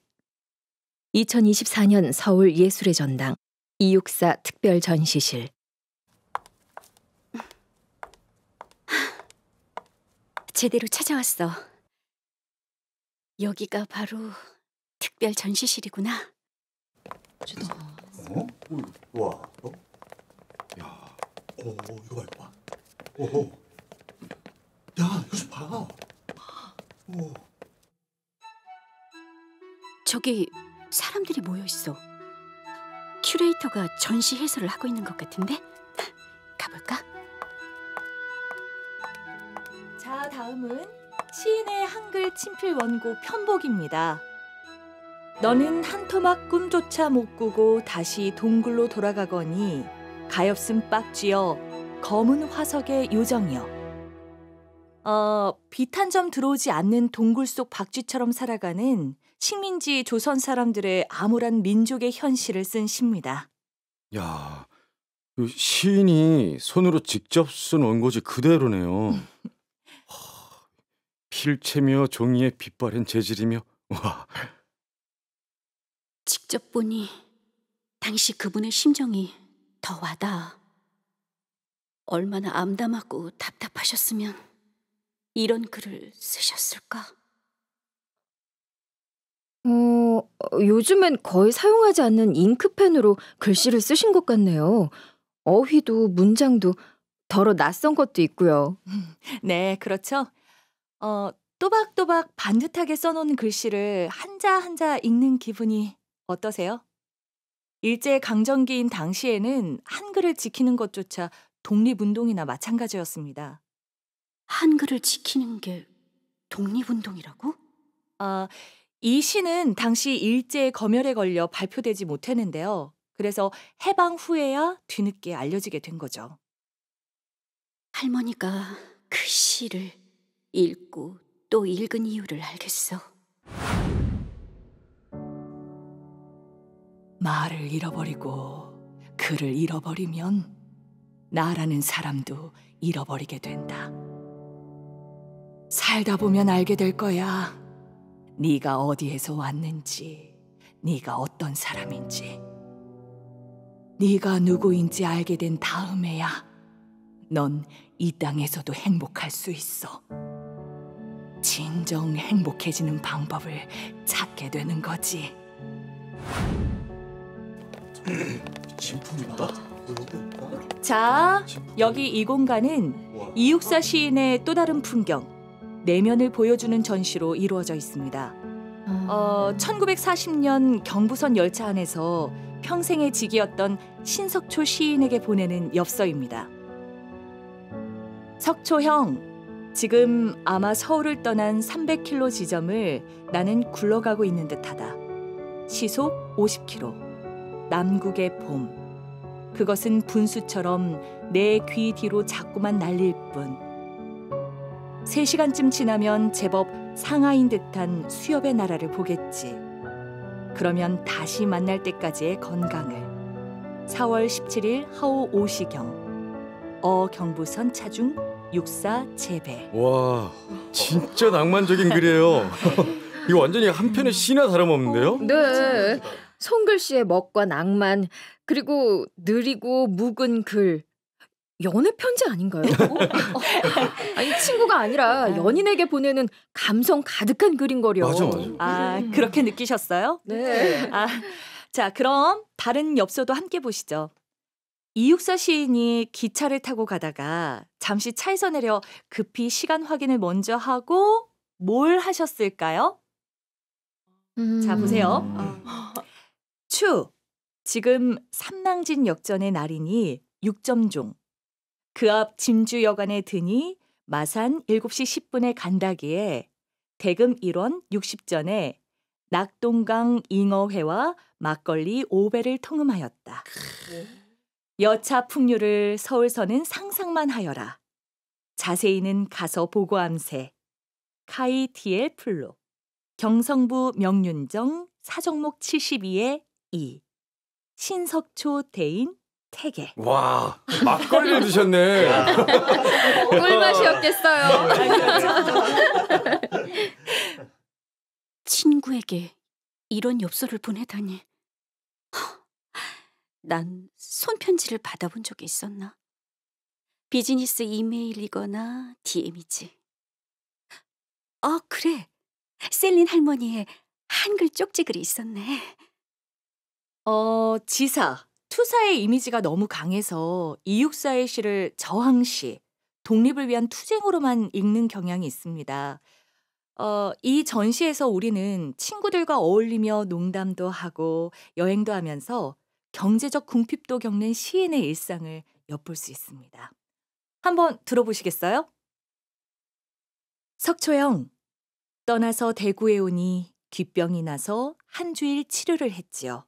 2024년 서울 예술의 전당 264 특별 전시실. 제대로 찾아왔어. 여기가 바로 특별 전시실이구나. 와, 야, 이거 봐, 이거 봐. 오, 야, 이거 좀 봐. 오. 저기 사람들이 모여 있어. 큐레이터가 전시 해설을 하고 있는 것 같은데? 가볼까? 자, 다음은 시인의 한글 친필 원고 편복입니다. 너는 한 토막 꿈조차 못 꾸고 다시 동굴로 돌아가거니 가엾은 빡쥐여 검은 화석의 요정이여. 빛 한 점 들어오지 않는 동굴 속 박쥐처럼 살아가는 식민지 조선 사람들의 암울한 민족의 현실을 쓴 시입니다. 야, 그 시인이 손으로 직접 쓴 원고지 그대로네요. 필체며 종이에 빛바랜 재질이며 와. 직접 보니 당시 그분의 심정이 더 와닿아. 얼마나 암담하고 답답하셨으면 이런 글을 쓰셨을까? 요즘엔 거의 사용하지 않는 잉크펜으로 글씨를 쓰신 것 같네요. 어휘도 문장도 더러 낯선 것도 있고요. 네, 그렇죠. 또박또박 반듯하게 써놓은 글씨를 한자 한자 읽는 기분이 어떠세요? 일제강점기인 당시에는 한글을 지키는 것조차 독립운동이나 마찬가지였습니다. 한글을 지키는 게 독립운동이라고? 이 시는 당시 일제의 검열에 걸려 발표되지 못했는데요. 그래서 해방 후에야 뒤늦게 알려지게 된 거죠. 할머니가 그 시를 읽고 또 읽은 이유를 알겠어. 말을 잃어버리고 글을 잃어버리면 나라는 사람도 잃어버리게 된다. 살다 보면 알게 될 거야. 네가 어디에서 왔는지, 네가 어떤 사람인지. 네가 누구인지 알게 된 다음에야 넌 이 땅에서도 행복할 수 있어. 진정 행복해지는 방법을 찾게 되는 거지. 진품이다. 자, 여기 이 공간은 이육사 시인의 또 다른 풍경, 내면을 보여주는 전시로 이루어져 있습니다. 1940년 경부선 열차 안에서 평생의 직이었던 신석초 시인에게 보내는 엽서입니다. 석초 형, 지금 아마 서울을 떠난 300km 지점을 나는 굴러가고 있는 듯하다. 시속 50km. 남국의 봄. 그것은 분수처럼 내 귀 뒤로 자꾸만 날릴 뿐. 3시간쯤 지나면 제법 상하인 듯한 수협의 나라를 보겠지. 그러면 다시 만날 때까지의 건강을. 4월 17일 하오 5시경. 경부선 차중 육사 재배. 와, 진짜 낭만적인 글이에요. 이거 완전히 한 편의 시나 다름없는데요? 네. 손글씨의 멋과 낭만, 그리고 느리고 묵은 글. 연애 편지 아닌가요? 아니, 친구가 아니라 연인에게 보내는 감성 가득한 글인거려. 맞아. 그렇게 느끼셨어요? 네. 자, 그럼 다른 엽서도 함께 보시죠. 이육사 시인이 기차를 타고 가다가 잠시 차에서 내려 급히 시간 확인을 먼저 하고 뭘 하셨을까요? 자, 보세요. 추, 지금 삼낭진 역전의 날이니 6점종. 그 앞 진주여관에 드니 마산 7시 10분에 간다기에 대금 1원 60전에 낙동강 잉어회와 막걸리 5배를 통음하였다. 여차 풍류를 서울서는 상상만 하여라. 자세히는 가서 보고함세. 카이티엘 플로. 경성부 명륜정 사정목 72의 2. 신석초 대인 태계. 와, 막걸리를 드셨네. 꿀맛이었겠어요. 친구에게 이런 엽서를 보내다니. 난 손편지를 받아본 적이 있었나? 비즈니스 이메일이거나 DM이지. 그래. 셀린 할머니의 한글 쪽지글이 있었네. 지사, 투사의 이미지가 너무 강해서 이육사의 시를 저항시, 독립을 위한 투쟁으로만 읽는 경향이 있습니다. 이 전시에서 우리는 친구들과 어울리며 농담도 하고 여행도 하면서 경제적 궁핍도 겪는 시인의 일상을 엿볼 수 있습니다. 한번 들어보시겠어요? 석초형, 떠나서 대구에 오니 귓병이 나서 한 주일 치료를 했지요.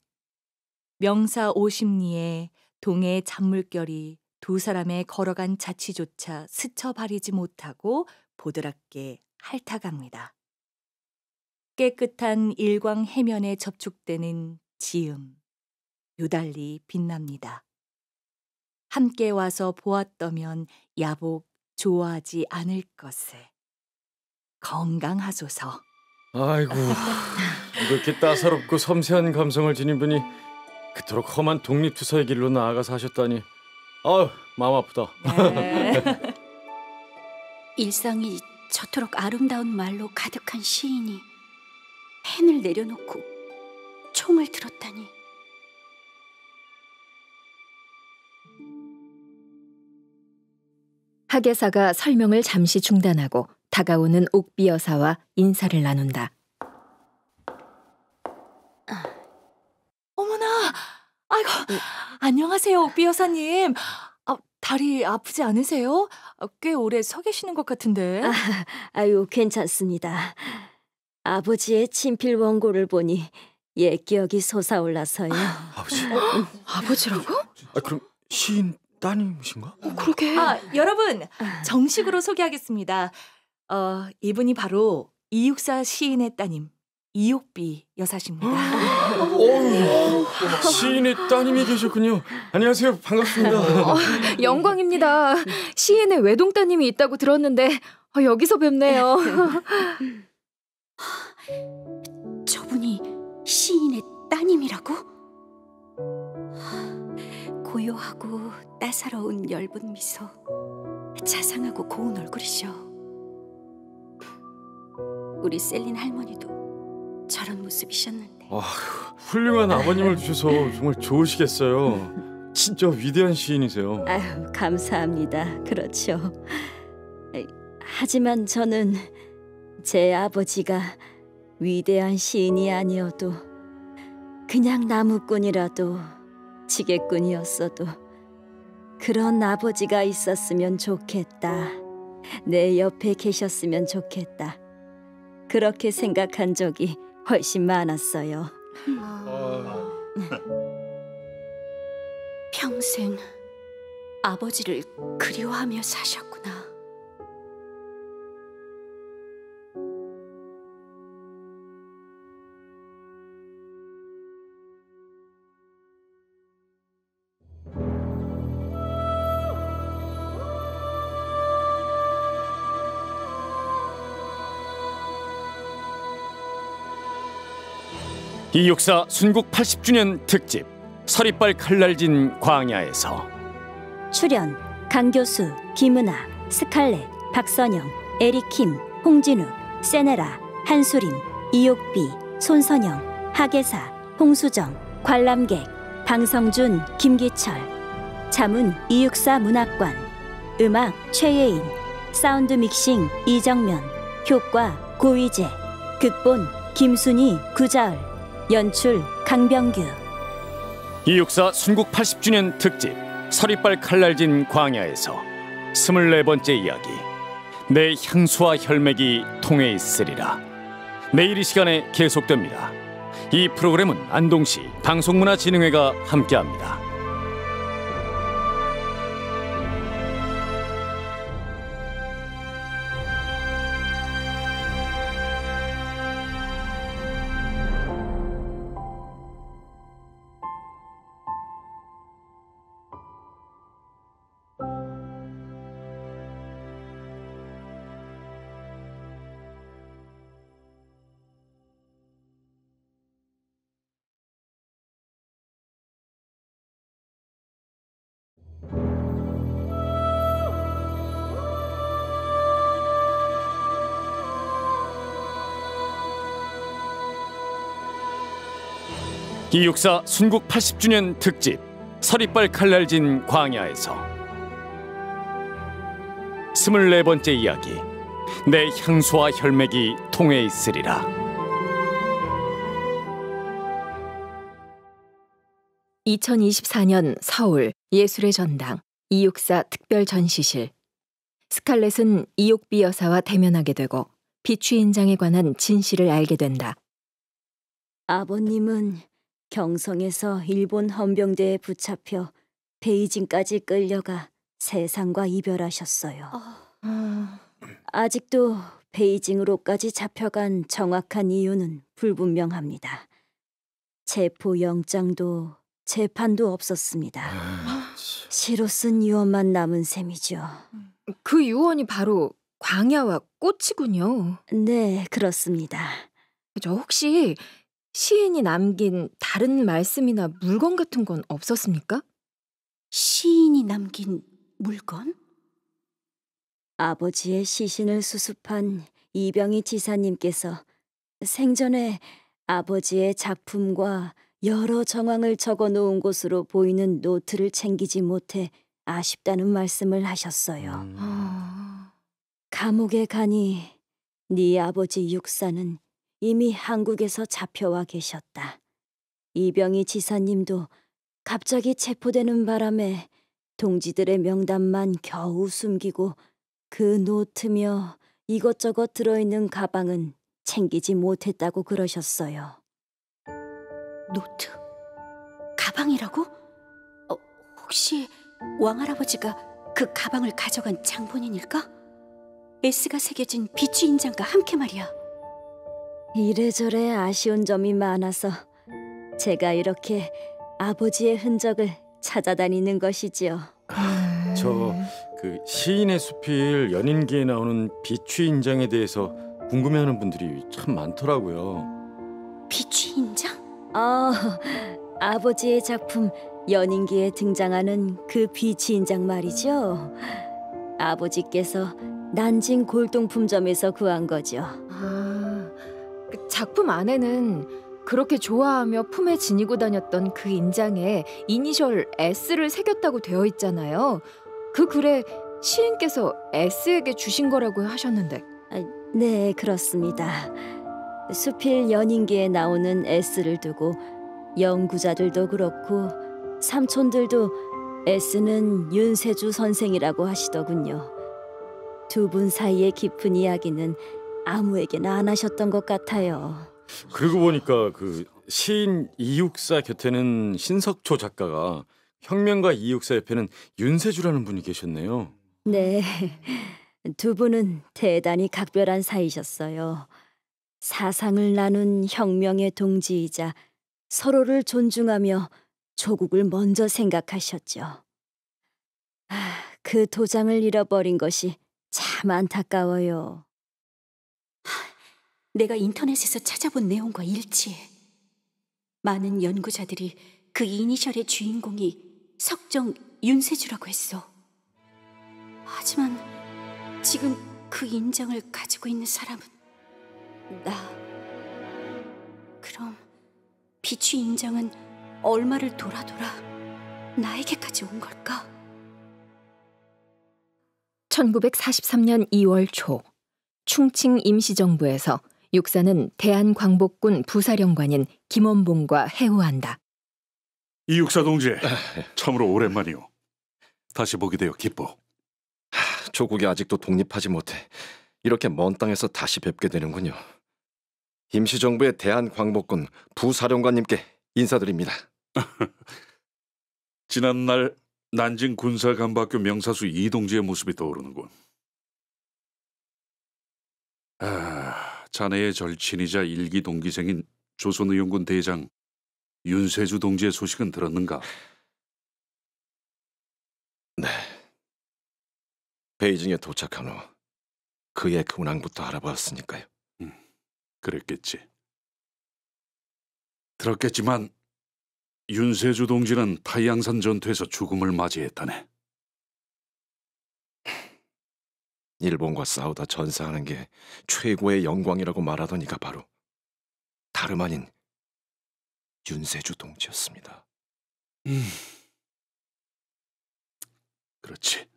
명사 50리에 동해 잔물결이 두 사람의 걸어간 자취조차 스쳐 바리지 못하고 보드랍게 핥아갑니다. 깨끗한 일광 해면에 접촉되는 지음, 유달리 빛납니다. 함께 와서 보았더면 야복 좋아하지 않을 것을. 건강하소서. 아이고, 이렇게 따사롭고 섬세한 감성을 지닌 분이 그토록 험한 독립투사의 길로 나아가서 하셨다니. 아유, 마음 아프다. 네. 일상이 저토록 아름다운 말로 가득한 시인이 펜을 내려놓고 총을 들었다니. 학예사가 설명을 잠시 중단하고 다가오는 옥비 여사와 인사를 나눈다. 어머나, 아이고, 안녕하세요, 옥비 여사님. 다리 아프지 않으세요? 꽤 오래 서 계시는 것 같은데. 아유, 괜찮습니다. 아버지의 친필 원고를 보니 옛 기억이 솟아올라서요. 아버지? 아버지라고? 그럼 시인 따님이신가? 그러게. 여러분, 정식으로 소개하겠습니다. 이분이 바로 이육사 시인의 따님, 이옥비 여사십니다. 시인의 따님이 계셨군요. 안녕하세요. 반갑습니다. 영광입니다. 시인의 외동따님이 있다고 들었는데 여기서 뵙네요. 저분이 시인의 따님이라고? 고요하고 따사로운 엷은 미소, 자상하고 고운 얼굴이셔. 우리 셀린 할머니도 저런 모습이셨는데. 훌륭한 아버님을 두셔서 정말 좋으시겠어요. 진짜 위대한 시인이세요. 아유, 감사합니다. 그렇죠. 하지만 저는 제 아버지가 위대한 시인이 아니어도 그냥 나무꾼이라도 지게꾼이었어도 그런 아버지가 있었으면 좋겠다. 내 옆에 계셨으면 좋겠다. 그렇게 생각한 적이 훨씬 많았어요. 평생 아버지를 그리워하며 사셨구나. 이육사 순국 80주년 특집 서리빨 칼날진 광야에서 출연 강교수, 김은아, 스칼렛, 박선영, 에리킴, 홍진우, 세네라, 한수림, 이옥비, 손선영, 하계사, 홍수정, 관람객 방성준, 김기철. 자문 이육사 문학관. 음악 최예인. 사운드 믹싱 이정면. 효과 고위재. 극본 김순희, 구자을. 연출 강병규. 이육사 순국 80주년 특집 서리빨 칼날진 광야에서 24번째 이야기 내 향수와 혈맥이 통해 있으리라. 내일 이 시간에 계속됩니다. 이 프로그램은 안동시 방송문화진흥회가 함께합니다. 이육사 순국 80주년 특집 서리빨 칼날진 광야에서 24번째 이야기 내 향수와 혈맥이 통해 있으리라. 2024년 서울 예술의 전당 이육사 특별 전시실. 스칼렛은 이옥비 여사와 대면하게 되고 비추인장에 관한 진실을 알게 된다. 아버님은 경성에서 일본 헌병대에 붙잡혀 베이징까지 끌려가 세상과 이별하셨어요. 아직도 베이징으로까지 잡혀간 정확한 이유는 불분명합니다. 체포영장도 재판도 없었습니다. 시로 쓴 유언만 남은 셈이죠. 그 유언이 바로 광야와 꽃이군요. 네, 그렇습니다. 저 혹시 시인이 남긴 다른 말씀이나 물건 같은 건 없었습니까? 시인이 남긴 물건? 아버지의 시신을 수습한 이병희 지사님께서 생전에 아버지의 작품과 여러 정황을 적어놓은 곳으로 보이는 노트를 챙기지 못해 아쉽다는 말씀을 하셨어요. 감옥에 가니 네 아버지 육사는 이미 한국에서 잡혀와 계셨다. 이병희 지사님도 갑자기 체포되는 바람에 동지들의 명단만 겨우 숨기고 그 노트며 이것저것 들어있는 가방은 챙기지 못했다고 그러셨어요. 노트? 가방이라고? 혹시 왕할아버지가 그 가방을 가져간 장본인일까? S가 새겨진 비추 인장과 함께 말이야. 이래저래 아쉬운 점이 많아서 제가 이렇게 아버지의 흔적을 찾아다니는 것이지요. 저 그 시인의 수필 연인기에 나오는 비취 인장에 대해서 궁금해하는 분들이 참 많더라고요. 비취 인장? 아버지의 작품 연인기에 등장하는 그 비취인장 말이죠. 아버지께서 난징 골동품점에서 구한 거죠. 그 작품 안에는 그렇게 좋아하며 품에 지니고 다녔던 그 인장에 이니셜 S를 새겼다고 되어 있잖아요. 그 글에 시인께서 S에게 주신 거라고 하셨는데. 네, 그렇습니다. 수필 연인기에 나오는 S를 두고 연구자들도 그렇고 삼촌들도 S는 윤세주 선생이라고 하시더군요. 두 분 사이의 깊은 이야기는 아무에게나 안 하셨던 것 같아요. 그러고 보니까 그 시인 이육사 곁에는 신석초 작가가, 혁명가 이육사 옆에는 윤세주라는 분이 계셨네요. 네, 두 분은 대단히 각별한 사이셨어요. 사상을 나눈 혁명의 동지이자 서로를 존중하며 조국을 먼저 생각하셨죠. 그 도장을 잃어버린 것이 참 안타까워요. 내가 인터넷에서 찾아본 내용과 일치해. 많은 연구자들이 그 이니셜의 주인공이 석정 윤세주라고 했어. 하지만 지금 그 인장을 가지고 있는 사람은 나. 그럼 비취 인장은 얼마를 돌아 나에게까지 온 걸까? 1943년 2월 초 충칭 임시정부에서 육사는 대한광복군 부사령관인 김원봉과 회우한다. 이육사 동지, 참으로 오랜만이오. 다시 보게 되어 기뻐. 조국이 아직도 독립하지 못해 이렇게 먼 땅에서 다시 뵙게 되는군요. 임시정부의 대한광복군 부사령관님께 인사드립니다. 지난날 난징 군사간부학교 명사수 이동지의 모습이 떠오르는군. 자네의 절친이자 일기 동기생인 조선의용군 대장 윤세주 동지의 소식은 들었는가? 네. 베이징에 도착한 후 그의 근황부터 알아보았으니까요. 그랬겠지. 들었겠지만 윤세주 동지는 타이양산 전투에서 죽음을 맞이했다네. 일본과 싸우다 전사하는 게 최고의 영광이라고 말하더니가 바로 다름 아닌 윤세주 동지였습니다. 그렇지.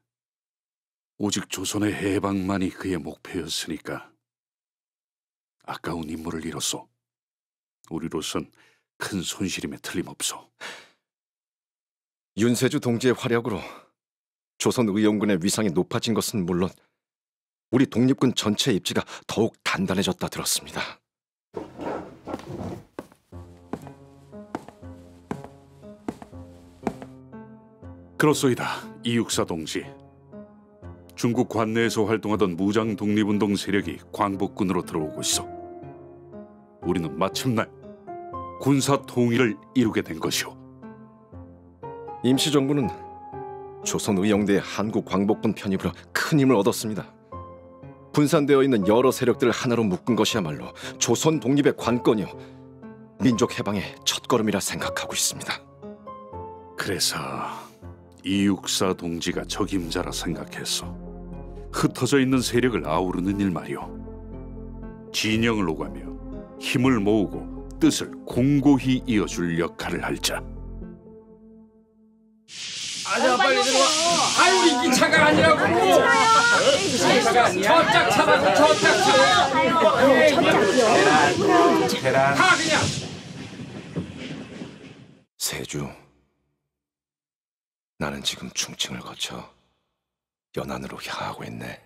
오직 조선의 해방만이 그의 목표였으니까. 아까운 인물을 잃었소. 우리로선 큰 손실임에 틀림없어. 윤세주 동지의 활약으로 조선의용군의 위상이 높아진 것은 물론 우리 독립군 전체 입지가 더욱 단단해졌다 들었습니다. 그렇소이다, 이육사 동지. 중국 관내에서 활동하던 무장 독립운동 세력이 광복군으로 들어오고 있어. 우리는 마침내 군사 통일을 이루게 된 것이오. 임시정부는 조선의용대의 한국광복군 편입으로 큰 힘을 얻었습니다. 분산되어 있는 여러 세력들을 하나로 묶은 것이야말로 조선 독립의 관건이요, 민족 해방의 첫걸음이라 생각하고 있습니다. 그래서 이육사 동지가 적임자라 생각했어. 흩어져 있는 세력을 아우르는 일 말이오. 진영을 오가며 힘을 모으고 뜻을 공고히 이어줄 역할을 할 자. 아자, 빨리 들어와. 아유, 우리 기차가 아니라고. 기차가 아니야. 저짝 차봐, 저짝 차. 계란. 가 그냥. 세주, 나는 지금 충칭을 거쳐 연안으로 향하고 있네.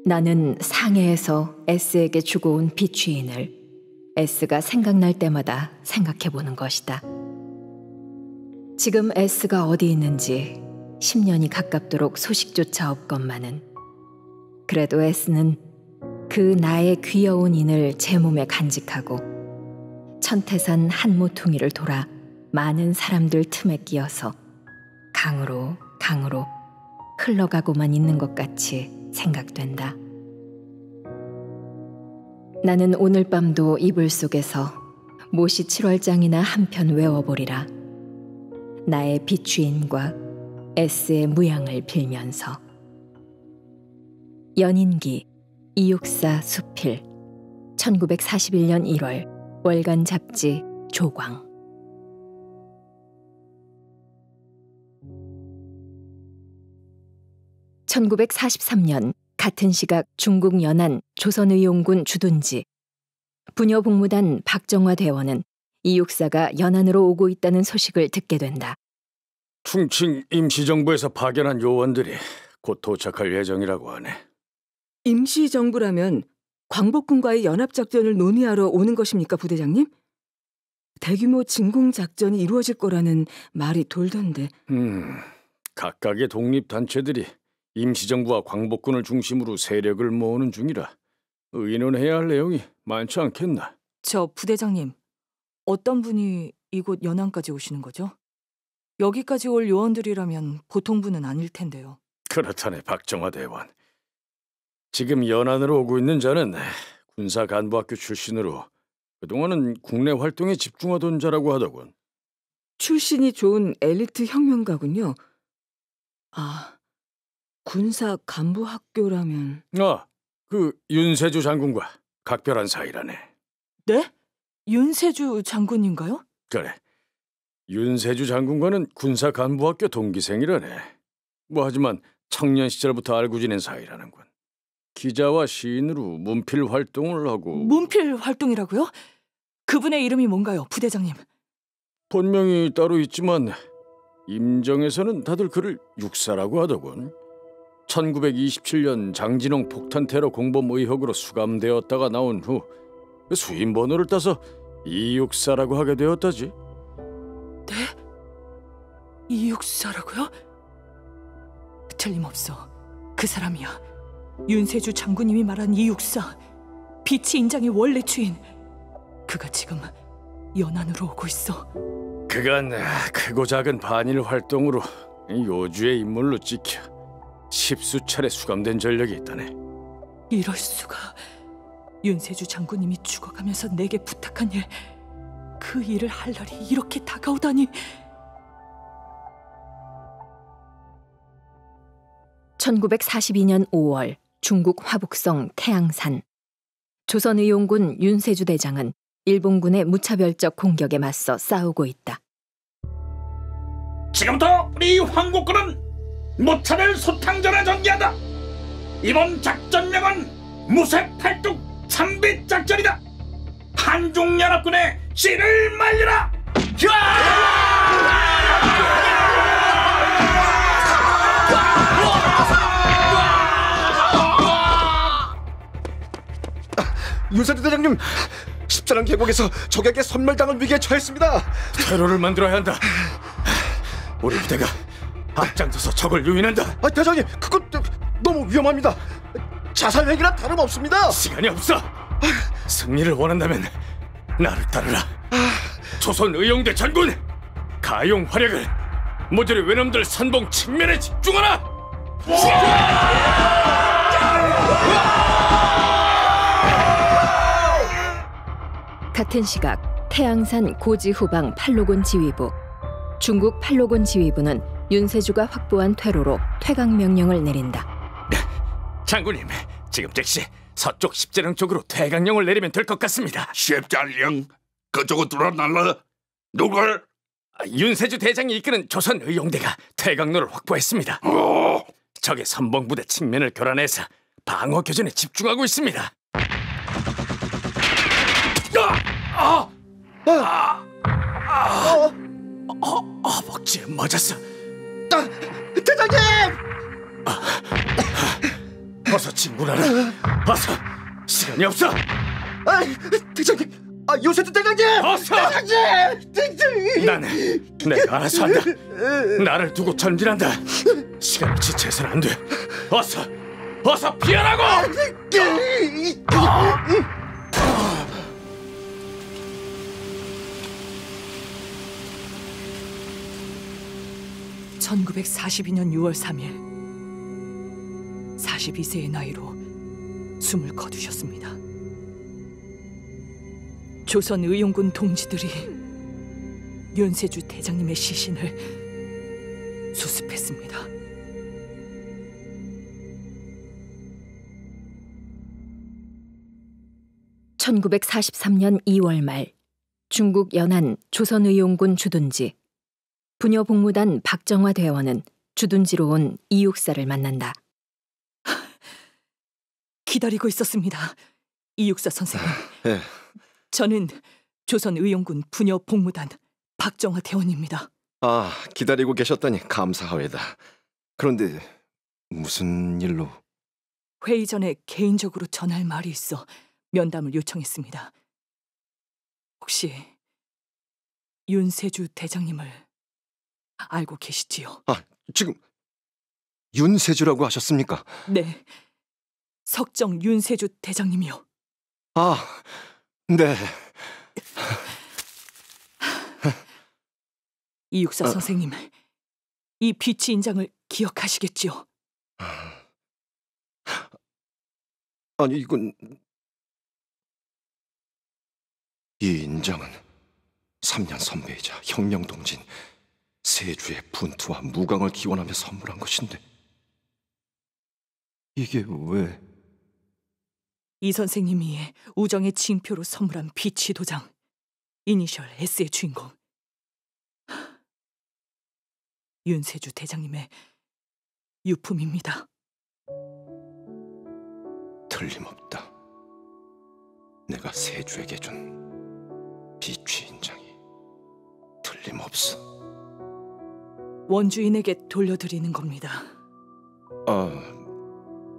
나는 상해에서 S에게 주고 온 비취인을 S가 생각날 때마다 생각해보는 것이다. 지금 S가 어디 있는지 10년이 가깝도록 소식조차 없건만은 그래도 S는 그 나의 귀여운 인을 제 몸에 간직하고 천태산 한 모퉁이를 돌아 많은 사람들 틈에 끼어서 강으로 흘러가고만 있는 것 같이 생각된다. 나는 오늘 밤도 이불 속에서 모시 7월장이나 한편 외워보리라. 나의 비추인과 S의 무양을 빌면서. 연인기 이육사 수필 1941년 1월 월간 잡지 조광. (1943년) 같은 시각 중국 연안 조선의용군 주둔지 부녀복무단 박정화 대원은 이 육사가 연안으로 오고 있다는 소식을 듣게 된다. 충칭 임시정부에서 파견한 요원들이 곧 도착할 예정이라고 하네. 임시정부라면 광복군과의 연합작전을 논의하러 오는 것입니까, 부대장님? 대규모 진공작전이 이루어질 거라는 말이 돌던데. 각각의 독립단체들이 임시정부와 광복군을 중심으로 세력을 모으는 중이라 의논해야 할 내용이 많지 않겠나. 저 부대장님, 어떤 분이 이곳 연안까지 오시는 거죠? 여기까지 올 요원들이라면 보통 분은 아닐 텐데요. 그렇다네, 박정화 대원. 지금 연안으로 오고 있는 자는 군사간부학교 출신으로 그동안은 국내 활동에 집중하던 자라고 하더군. 출신이 좋은 엘리트 혁명가군요. 아, 군사간부학교라면... 그 윤세주 장군과 각별한 사이라네. 네? 윤세주 장군인가요? 그래. 윤세주 장군과는 군사간부학교 동기생이라네. 하지만 청년 시절부터 알고 지낸 사이라는군. 기자와 시인으로 문필 활동을 하고... 문필 활동이라고요? 그분의 이름이 뭔가요, 부대장님? 본명이 따로 있지만 임정에서는 다들 그를 육사라고 하더군. 1927년 장진홍 폭탄 테러 공범 의혹으로 수감되었다가 나온 후 수임 번호를 따서 이육사라고 하게 되었다지. 네? 이육사라고요? 틀림없어. 그 사람이야. 윤세주 장군님이 말한 이육사. 빛이 인장의 원래 주인. 그가 지금 연안으로 오고 있어. 그간 크고 작은 반일 활동으로 요주의 인물로 찍혀 10수차례 수감된 전력이 있다네. 이럴 수가. 윤세주 장군님이 죽어가면서 내게 부탁한 일, 그 일을 할 날이 이렇게 다가오다니. (1942년 5월) 중국 화북성 태양산. 조선의용군 윤세주 대장은 일본군의 무차별적 공격에 맞서 싸우고 있다. 지금부터 우리 황국군은 무차별 소탕전을 전개한다. 이번 작전명은 무색팔뚝 참빛작전이다. 한중연합군의 씨를 말려라. 윤세주 대장님, 십자랑 계곡에서 적에게 선멸당할 위기에 처했습니다. 테러를 만들어야 한다. 우리 부대가 앞장서서 적을 유인한다. 대장님, 그건 너무 위험합니다. 자살행위나 다름없습니다. 시간이 없어. 승리를 원한다면 나를 따르라. 조선의용대 전군, 가용 활약을 모조리 외놈들 선봉 측면에 집중하라. 같은 시각 태양산 고지후방 팔로곤 지휘부. 중국 팔로곤 지휘부는 윤세주가 확보한 퇴로로 퇴각 명령을 내린다. 장군님, 지금 즉시 서쪽 십자령 쪽으로 퇴각령을 내리면 될 것 같습니다. 십자령? 그쪽으로 뚫어날라? 누굴? 윤세주 대장이 이끄는 조선의용대가 퇴각로를 확보했습니다. 적의 선봉부대 측면을 교란해서 방어 교전에 집중하고 있습니다. 허벅지에 맞았어. 대장님! 어서 진군하라. 어서. 시간이 없어. 대장님! 윤세주 대장님! 어서! 대장님! 나는 내가 알아서 한다. 나를 두고 전진한다. 시간을 지체해서는 안 돼. 어서. 어서 피하라고! 1942년 6월 3일 42세의 나이로 숨을 거두셨습니다. 조선 의용군 동지들이 윤세주 대장님의 시신을 수습했습니다. (1943년 2월) 말 중국 연안 조선의용군 주둔지 부녀복무단 박정화 대원은 주둔지로 온 이육사를 만난다. 기다리고 있었습니다. 이육사 선생님. 예. 저는 조선의용군 부녀복무단 박정화 대원입니다. 아, 기다리고 계셨다니 감사하외다. 그런데 무슨 일로? 회의 전에 개인적으로 전할 말이 있어 면담을 요청했습니다. 혹시 윤세주 대장님을 알고 계시지요? 아, 지금 윤세주라고 하셨습니까? 네, 석정 윤세주 대장님이요. 아, 네. 이육사 선생님, 이 비치 인장을 기억하시겠지요? 아니, 이건... 이 인장은 3년 선배이자 혁명 동진 세주의 분투와 무강을 기원하며 선물한 것인데 이게 왜... 이 선생님이 우정의 징표로 선물한 비치 도장, 이니셜 S의 주인공 윤세주 대장님의 유품입니다. 틀림없다. 내가 세주에게 준 비취 인장이 틀림없어. 원주인에게 돌려드리는 겁니다. 아,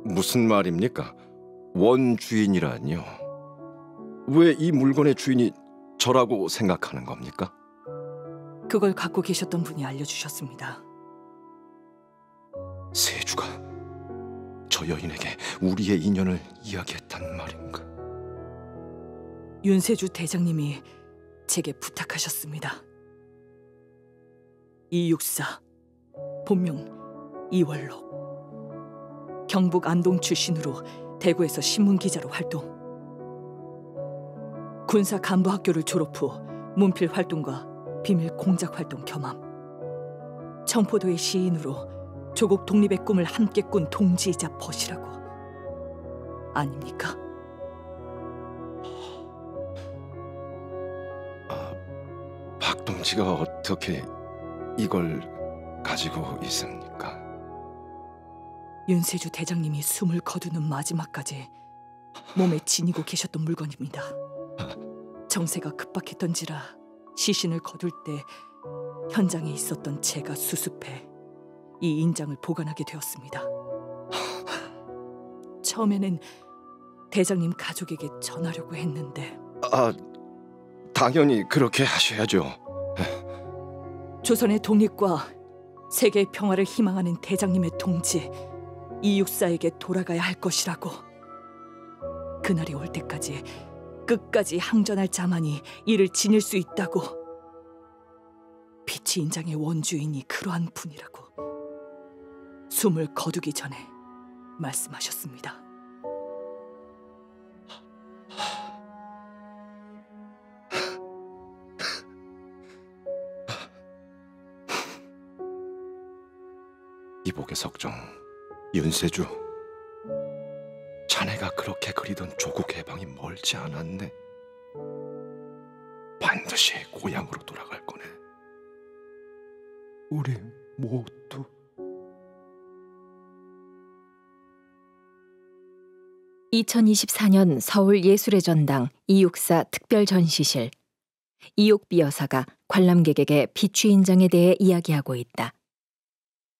무슨 말입니까? 원주인이라니요? 왜 이 물건의 주인이 저라고 생각하는 겁니까? 그걸 갖고 계셨던 분이 알려주셨습니다. 세주가 저 여인에게 우리의 인연을 이야기했단 말인가? 윤세주 대장님이 제게 부탁하셨습니다. 이육사, 본명 이월록, 경북 안동 출신으로 대구에서 신문기자로 활동, 군사 간부학교를 졸업 후 문필 활동과 비밀 공작 활동 겸함, 청포도의 시인으로 조국 독립의 꿈을 함께 꾼 동지이자 벗이라고. 아닙니까? 박 동지가 어떻게 이걸 가지고 있습니까? 윤세주 대장님이 숨을 거두는 마지막까지 몸에 지니고 계셨던 물건입니다. 정세가 급박했던지라 시신을 거둘 때 현장에 있었던 제가 수습해 이 인장을 보관하게 되었습니다. 처음에는 대장님 가족에게 전하려고 했는데 당연히 그렇게 하셔야죠. 조선의 독립과 세계의 평화를 희망하는 대장님의 동지 이육사에게 돌아가야 할 것이라고. 그날이 올 때까지 끝까지 항전할 자만이 이를 지닐 수 있다고. 비치 인장의 원주인이 그러한 분이라고 숨을 거두기 전에 말씀하셨습니다. 이복의 석정, 윤세주, 자네가 그렇게 그리던 조국 해방이 멀지 않았네. 반드시 고향으로 돌아갈 거네. 우리 모두. (2024년) 서울 예술의 전당 이육사 특별 전시실. 이옥비 여사가 관람객에게 비취 인장에 대해 이야기하고 있다.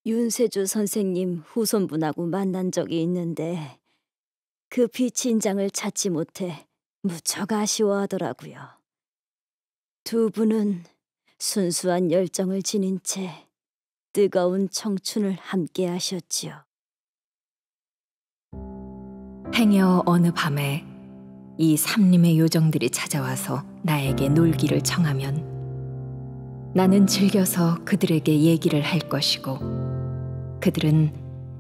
윤세주 선생님 후손분하고 만난 적이 있는데 그 비치 인장을 찾지 못해 무척 아쉬워하더라고요. 두 분은 순수한 열정을 지닌 채 뜨거운 청춘을 함께 하셨지요. 행여 어느 밤에 이 삼림의 요정들이 찾아와서 나에게 놀기를 청하면 나는 즐겨서 그들에게 얘기를 할 것이고 그들은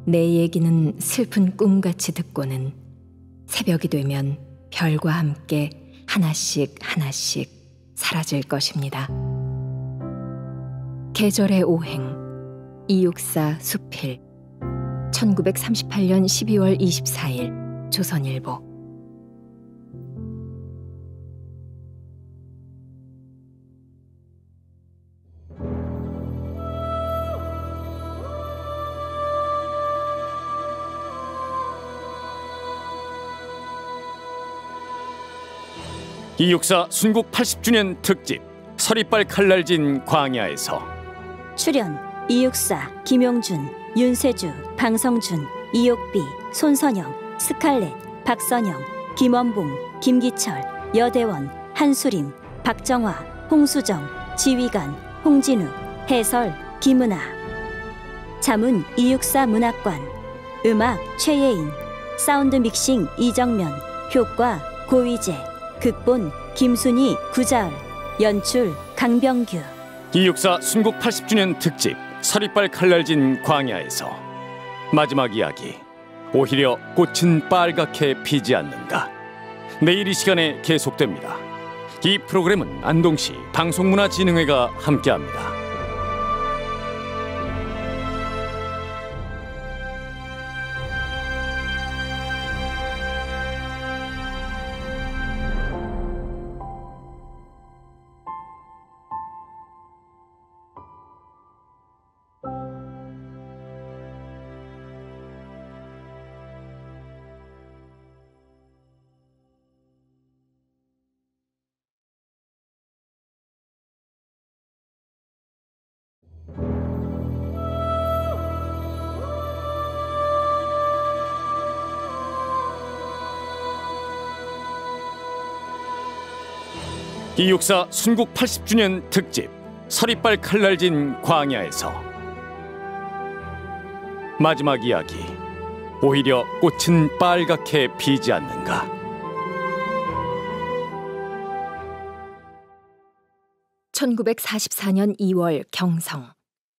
내 얘기는 슬픈 꿈같이 듣고는 새벽이 되면 별과 함께 하나씩 하나씩 사라질 것입니다. 계절의 오행 이육사 수필 1938년 12월 24일 조선일보. 이육사 순국 80주년 특집 서리빨 칼날진 광야에서 출연 이육사, 김용준, 윤세주, 방성준, 이옥비, 손선영, 스칼렛, 박선영, 김원봉, 김기철, 여대원, 한수림, 박정화, 홍수정, 지휘관, 홍진욱, 해설 김은아. 자문 이육사 문학관. 음악 최예인. 사운드 믹싱 이정면. 효과 고위재. 극본 김순희, 구자을. 연출 강병규. 이육사 순국 80주년 특집 서리빨 칼날진 광야에서 마지막 이야기 오히려 꽃은 빨갛게 피지 않는가. 내일 이 시간에 계속됩니다. 이 프로그램은 안동시 방송문화진흥회가 함께합니다. 이육사 순국 80주년 특집 서리빨 칼날진 광야에서 마지막 이야기 오히려 꽃은 빨갛게 피지 않는가. (1944년 2월) 경성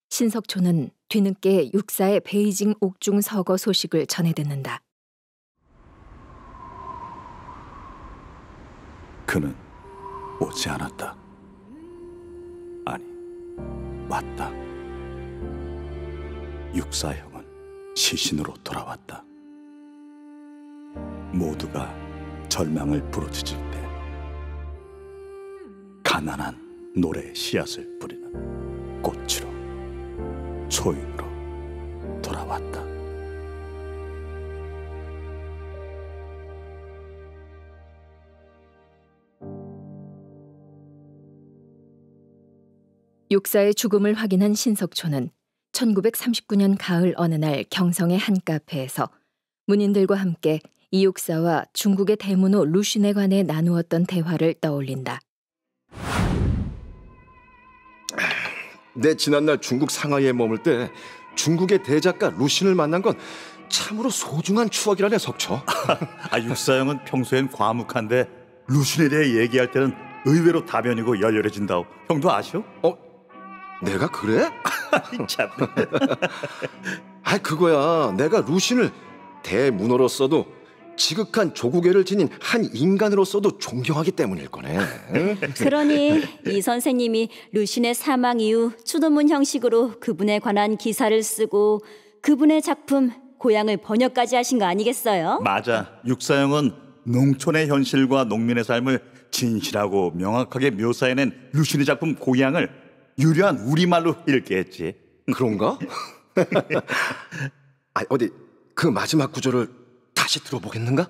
신석초는 뒤늦게 육사의 베이징 옥중 서거 소식을 전해 듣는다. 그는 오지 않았다. 아니, 왔다. 육사형은 시신으로 돌아왔다. 모두가 절망을 부르짖을 때 가난한 노래의 씨앗을 뿌리는 꽃으로, 초인으로 돌아왔다. 육사의 죽음을 확인한 신석초는 1939년 가을 어느 날 경성의 한 카페에서 문인들과 함께 이 육사와 중국의 대문호 루신에 관해 나누었던 대화를 떠올린다. 내 지난날 중국 상하이에 머물 때 중국의 대작가 루신을 만난 건 참으로 소중한 추억이라네, 석초. 육사형은 평소엔 과묵한데 루신에 대해 얘기할 때는 의외로 다변이고 열렬해진다오. 형도 아시오? 내가 그래? 참. 그거야. 내가 루신을 대문호로서도 지극한 조국애를 지닌 한 인간으로서도 존경하기 때문일 거네. 그러니 이 선생님이 루신의 사망 이후 추도문 형식으로 그분에 관한 기사를 쓰고 그분의 작품 고향을 번역까지 하신 거 아니겠어요? 맞아. 육사형은 농촌의 현실과 농민의 삶을 진실하고 명확하게 묘사해낸 루신의 작품 고향을 유려한 우리말로 읽게 했지. 그런가? 어디 그 마지막 구절을 다시 들어보겠는가?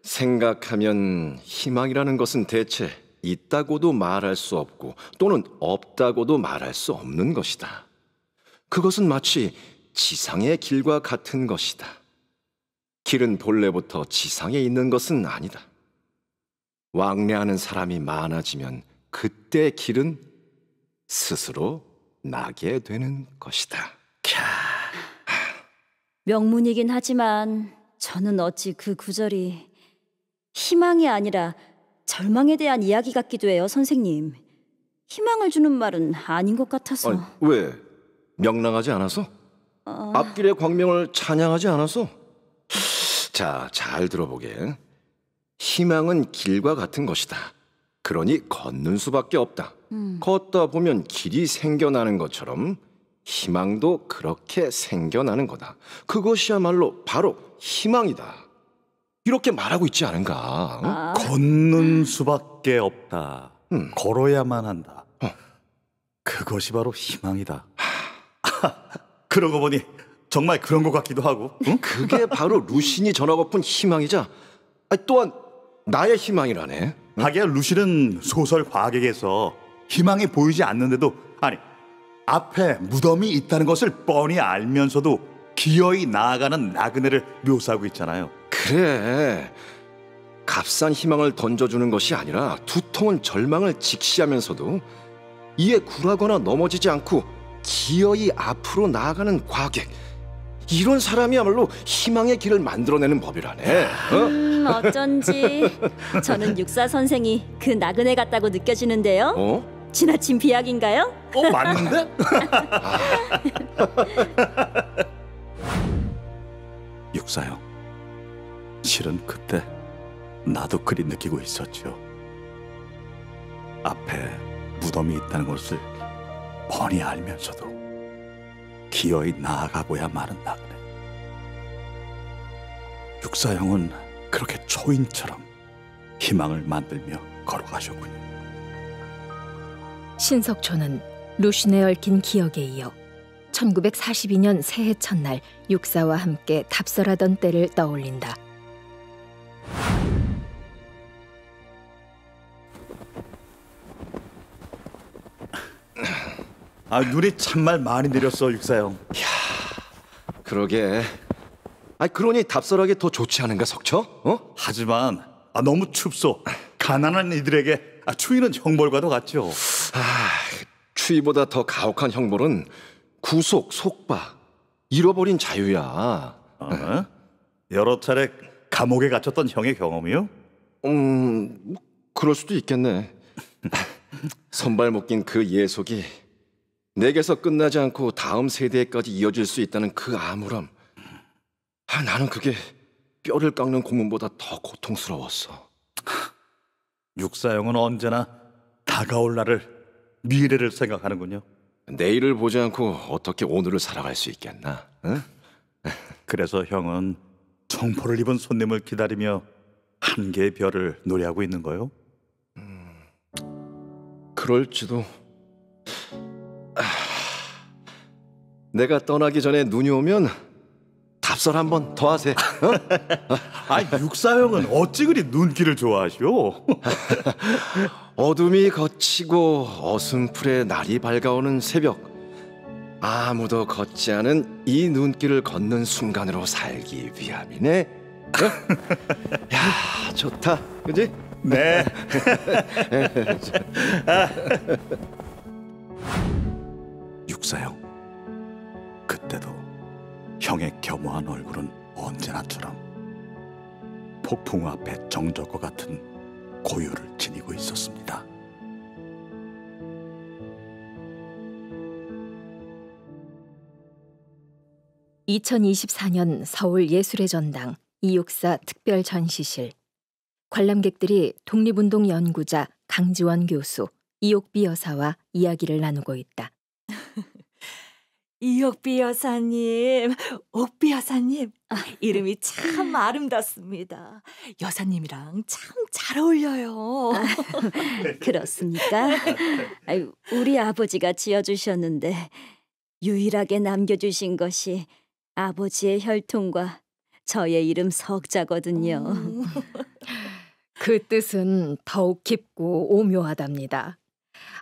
생각하면 희망이라는 것은 대체 있다고도 말할 수 없고 또는 없다고도 말할 수 없는 것이다. 그것은 마치 지상의 길과 같은 것이다. 길은 본래부터 지상에 있는 것은 아니다. 왕래하는 사람이 많아지면 그때 길은 스스로 나게 되는 것이다. 명문이긴 하지만 저는 어찌 그 구절이 희망이 아니라 절망에 대한 이야기 같기도 해요, 선생님. 희망을 주는 말은 아닌 것 같아서. 아니, 왜? 명랑하지 않아서? 앞길의 광명을 찬양하지 않아서? 자, 잘 들어보게. 희망은 길과 같은 것이다. 그러니 걷는 수밖에 없다. 걷다 보면 길이 생겨나는 것처럼 희망도 그렇게 생겨나는 거다. 그것이야말로 바로 희망이다. 이렇게 말하고 있지 않은가? 걷는 수밖에 없다. 걸어야만 한다. 그것이 바로 희망이다. 그러고 보니 정말 그런 것 같기도 하고. 응? 그게 바로 루신이 전하고픈 희망이자 또한 나의 희망이라네. 하기야 루신은 소설 과객에서 희망이 보이지 않는데도, 아니, 앞에 무덤이 있다는 것을 뻔히 알면서도 기어이 나아가는 나그네를 묘사하고 있잖아요. 그래, 값싼 희망을 던져주는 것이 아니라 두터운 절망을 직시하면서도 이에 굴하거나 넘어지지 않고 기어이 앞으로 나아가는 과객, 이런 사람이야말로 희망의 길을 만들어내는 법이라네. 어쩐지 저는 육사 선생이 그 나그네 같다고 느껴지는데요. 지나친 비약인가요? 맞는데? 육사형, 실은 그때 나도 그리 느끼고 있었죠. 앞에 무덤이 있다는 것을 뻔히 알면서도 기어이 나아가고야 마는 나그네. 육사형은 그렇게 초인처럼 희망을 만들며 걸어가셨군요. 신석초는 루신에 얽힌 기억에 이어 1942년 새해 첫날 육사와 함께 답설하던 때를 떠올린다. 눈이 참말 많이 내렸어, 육사형. 이야, 그러게. 그러니 답설하기 더 좋지 않은가, 석처? 하지만 너무 춥소. 가난한 이들에게 추위는 형벌과도 같죠. 추위보다 더 가혹한 형벌은 구속, 속박, 잃어버린 자유야. 여러 차례 감옥에 갇혔던 형의 경험이요? 그럴 수도 있겠네. 손발 묶인 그 예속이 내게서 끝나지 않고 다음 세대까지 이어질 수 있다는 그 암울함. 나는 그게 뼈를 깎는 고문보다 더 고통스러웠어. 육사형은 언제나 다가올 날을, 미래를 생각하는군요. 내일을 보지 않고 어떻게 오늘을 살아갈 수 있겠나? 응? 그래서 형은 청포를 입은 손님을 기다리며 한 개의 별을 노래하고 있는 거요? 그럴지도. 내가 떠나기 전에 눈이 오면 답설 한 번 더 하세. 육사형은 어찌 그리 눈길을 좋아하시오? 어둠이 걷히고 어슴풀에 날이 밝아오는 새벽, 아무도 걷지 않은 이 눈길을 걷는 순간으로 살기 위함이네. 야, 좋다, 그지? 네. 육사형, 그때도 형의 겸허한 얼굴은 언제나처럼 폭풍 앞에 정적과 같은 고요를 지니고 있었습니다. (2024년) 서울 예술의 전당 이육사 특별 전시실. 관람객들이 독립운동 연구자 강지원 교수, 이옥비 여사와 이야기를 나누고 있다. 이옥비 여사님, 옥비 여사님, 이름이 참 아름답습니다. 여사님이랑 참 잘 어울려요. 그렇습니까? 우리 아버지가 지어주셨는데 유일하게 남겨주신 것이 아버지의 혈통과 저의 이름 석자거든요. 그 뜻은 더욱 깊고 오묘하답니다.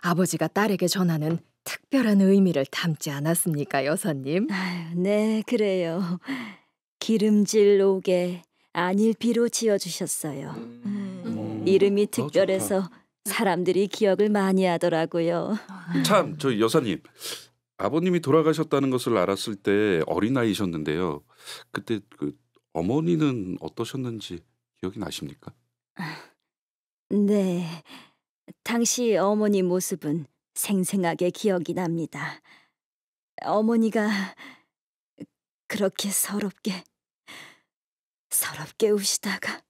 아버지가 딸에게 전하는 특별한 의미를 담지 않았습니까, 여사님? 네, 그래요. 기름질 옥에 안일비로 지어주셨어요. 이름이 특별해서 사람들이 기억을 많이 하더라고요. 참, 저 여사님, 아버님이 돌아가셨다는 것을 알았을 때 어린 나이셨는데요. 그때 어머니는 어떠셨는지 기억이 나십니까? 네, 당시 어머니 모습은 생생하게 기억이 납니다. 어머니가 그렇게 서럽게 우시다가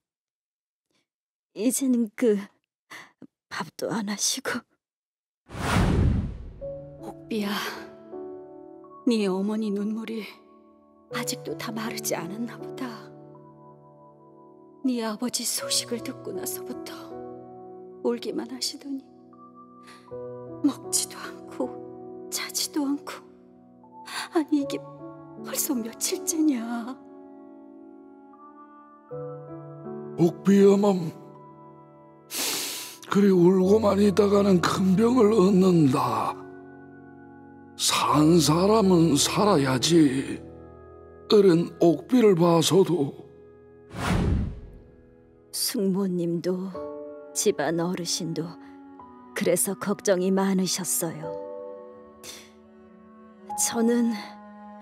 이제는 밥도 안 하시고. 옥비야, 네 어머니 눈물이 아직도 다 마르지 않았나 보다. 네 아버지 소식을 듣고 나서부터 울기만 하시더니 먹지도 않고 자지도 않고. 아니 이게 벌써 며칠째냐. 옥비 어멈, 그리 울고만 있다가는 큰 병을 얻는다. 산 사람은 살아야지. 어른 옥비를 봐서도. 숙모님도 집안 어르신도 그래서 걱정이 많으셨어요. 저는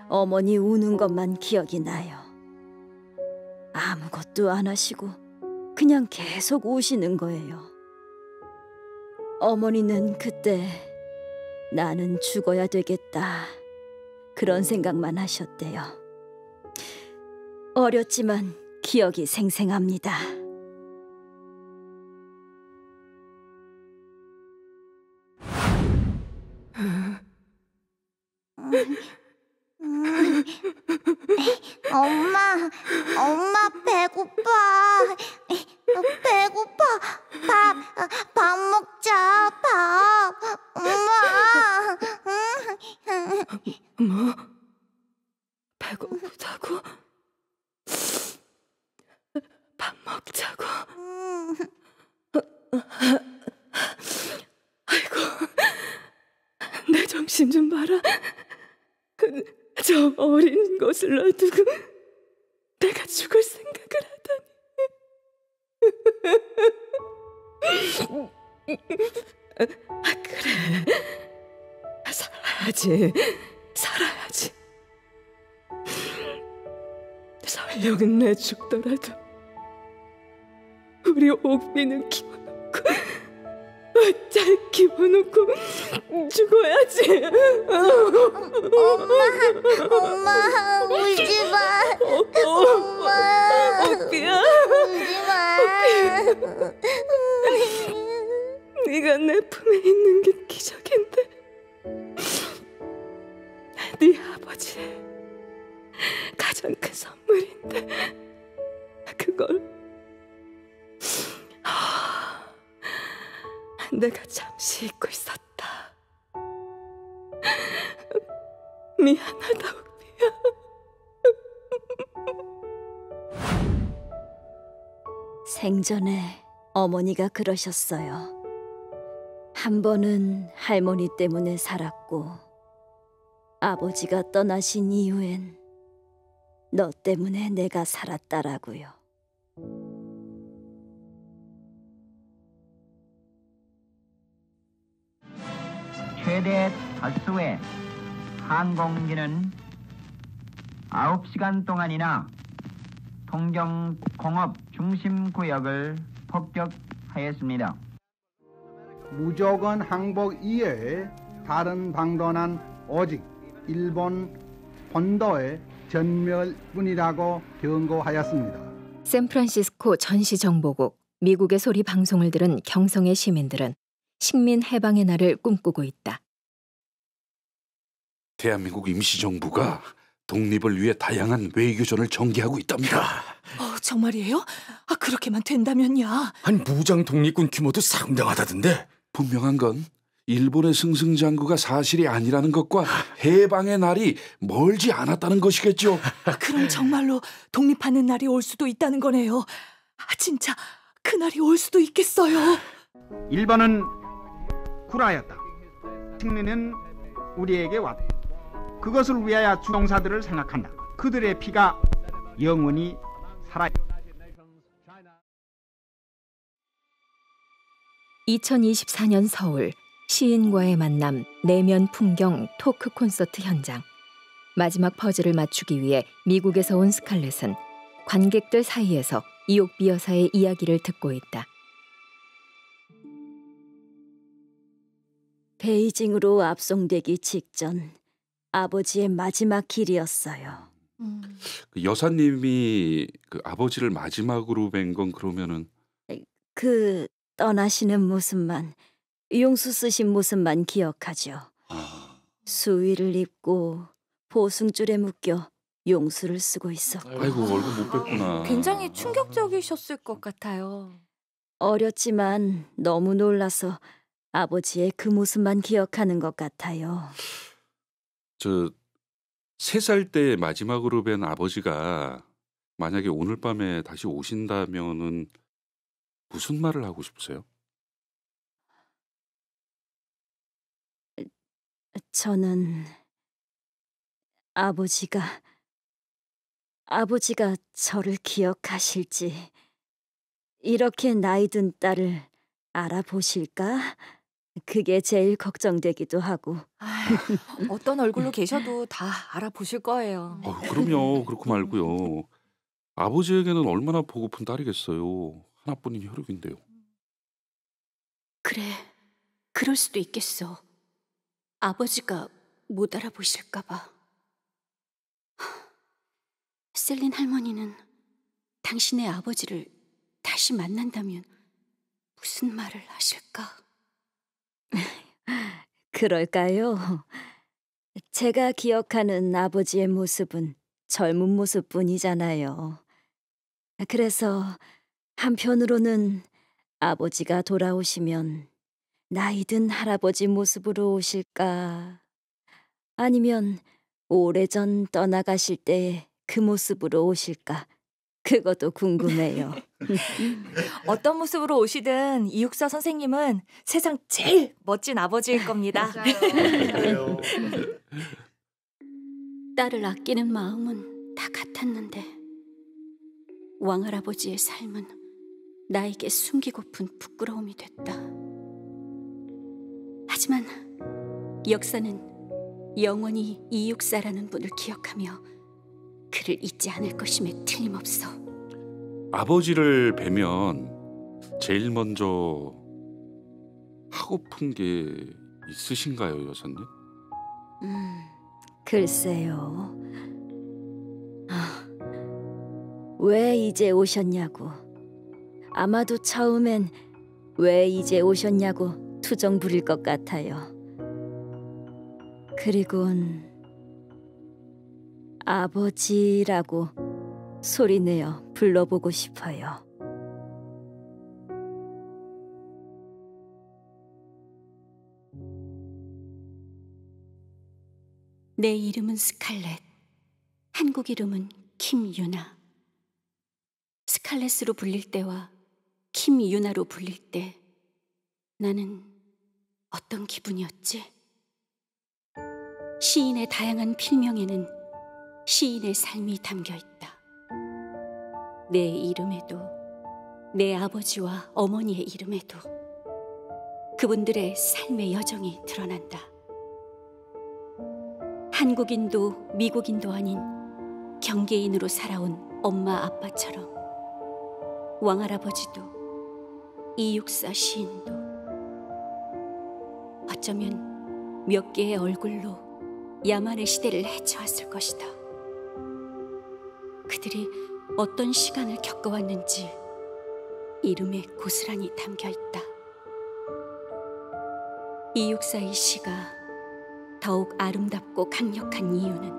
어머니 우는 것만 기억이 나요. 아무것도 안 하시고 그냥 계속 우시는 거예요. 어머니는 그때 나는 죽어야 되겠다 그런 생각만 하셨대요. 어렸지만 기억이 생생합니다. 엄마 배고파. 배고파. 밥 먹자. 밥. 엄마. 뭐? 배고프다고? 밥 먹자고? 아이고, 내 정신 좀 봐라. 저 어린 것을 놔두고 내가 죽을 생각을 하다니. 그래, 살아야지. 설령은 내 죽더라도 우리 옥비는 키워놓고 잘 키워놓고 죽어야지. 엄마 울지 마. 엄마 옥비야, 울지 마. 네가 내 품에 있는 게 기적인데, 네 아버지의 가장 큰 선물인데 그걸 내가 잠시 잊고 있었다. 미안하다, 옥비야. 생전에 어머니가 그러셨어요. 한 번은 할머니 때문에 살았고 아버지가 떠나신 이후엔 너 때문에 내가 살았다라고요. 최대 다수의 항공기는 9시간 동안이나 통경 공업 중심 구역을 폭격하였습니다. 무조건 항복 이외에 다른 방도는 오직 일본 본도의 전멸뿐이라고 경고하였습니다. 샌프란시스코 전시정보국, 미국의 소리 방송을 들은 경성의 시민들은 식민 해방의 날을 꿈꾸고 있다. 대한민국 임시정부가 독립을 위해 다양한 외교전을 전개하고 있답니다. 정말이에요? 그렇게만 된다면야. 아니, 무장 독립군 규모도 상당하다던데. 분명한 건 일본의 승승장구가 사실이 아니라는 것과 해방의 날이 멀지 않았다는 것이겠죠. 그럼 정말로 독립하는 날이 올 수도 있다는 거네요. 진짜 그 날이 올 수도 있겠어요. 일본은 굴하였다. 승리는 우리에게 왔다. 그것을 위하여 주동사들을 생각한다. 그들의 피가 영원히 살아. 2024년 서울, 시인과의 만남, 내면 풍경, 토크 콘서트 현장. 마지막 퍼즐을 맞추기 위해 미국에서 온 스칼렛은 관객들 사이에서 이옥비 여사의 이야기를 듣고 있다. 베이징으로 압송되기 직전 아버지의 마지막 길이었어요. 그 여사님이 그 아버지를 마지막으로 뵌 건 그러면은 그 떠나시는 모습만, 용수 쓰신 모습만 기억하죠. 수의를 입고 보승줄에 묶여 용수를 쓰고 있었고. 아이고, 얼굴 못 뵀구나. 굉장히 충격적이셨을 것 같아요. 어렸지만 너무 놀라서 아버지의 그 모습만 기억하는 것 같아요. 저 3살 때 마지막으로 뵌 아버지가 만약에 오늘 밤에 다시 오신다면은 무슨 말을 하고 싶으세요? 저는 아버지가 저를 기억하실지, 이렇게 나이 든 딸을 알아보실까? 그게 제일 걱정되기도 하고. 어떤 얼굴로 계셔도 다 알아보실 거예요. 그럼요. 그렇고 말고요. 아버지에게는 얼마나 보고픈 딸이겠어요. 하나뿐인 혈육인데요. 그래, 그럴 수도 있겠어. 아버지가 못 알아보실까 봐. 셀린 할머니는 당신의 아버지를 다시 만난다면 무슨 말을 하실까? 그럴까요? 제가 기억하는 아버지의 모습은 젊은 모습뿐이잖아요. 그래서 한편으로는 아버지가 돌아오시면 나이 든 할아버지 모습으로 오실까? 아니면 오래전 떠나가실 때 그 모습으로 오실까? 그것도 궁금해요. 어떤 모습으로 오시든 이육사 선생님은 세상 제일 멋진 아버지일 겁니다. 딸을 아끼는 마음은 다 같았는데 왕할아버지의 삶은 나에게 숨기고픈 부끄러움이 됐다. 하지만 역사는 영원히 이육사라는 분을 기억하며 그를 잊지 않을 것임에 틀림없어. 아버지를 뵈면 제일 먼저 하고픈 게 있으신가요, 여사님? 글쎄요. 왜 이제 오셨냐고. 아마도 처음엔 왜 이제 오셨냐고 투정 부릴 것 같아요. 그리곤 아버지라고 소리내어 불러보고 싶어요. 내 이름은 스칼렛. 한국 이름은 김유나. 스칼렛으로 불릴 때와 김유나로 불릴 때 나는 어떤 기분이었지? 시인의 다양한 필명에는 시인의 삶이 담겨 있다. 내 이름에도, 내 아버지와 어머니의 이름에도 그분들의 삶의 여정이 드러난다. 한국인도 미국인도 아닌 경계인으로 살아온 엄마 아빠처럼 왕할아버지도 이육사 시인도 어쩌면 몇 개의 얼굴로 야만의 시대를 헤쳐왔을 것이다. 그들이 어떤 시간을 겪어왔는지 이름에 고스란히 담겨있다. 이육사의 시가 더욱 아름답고 강력한 이유는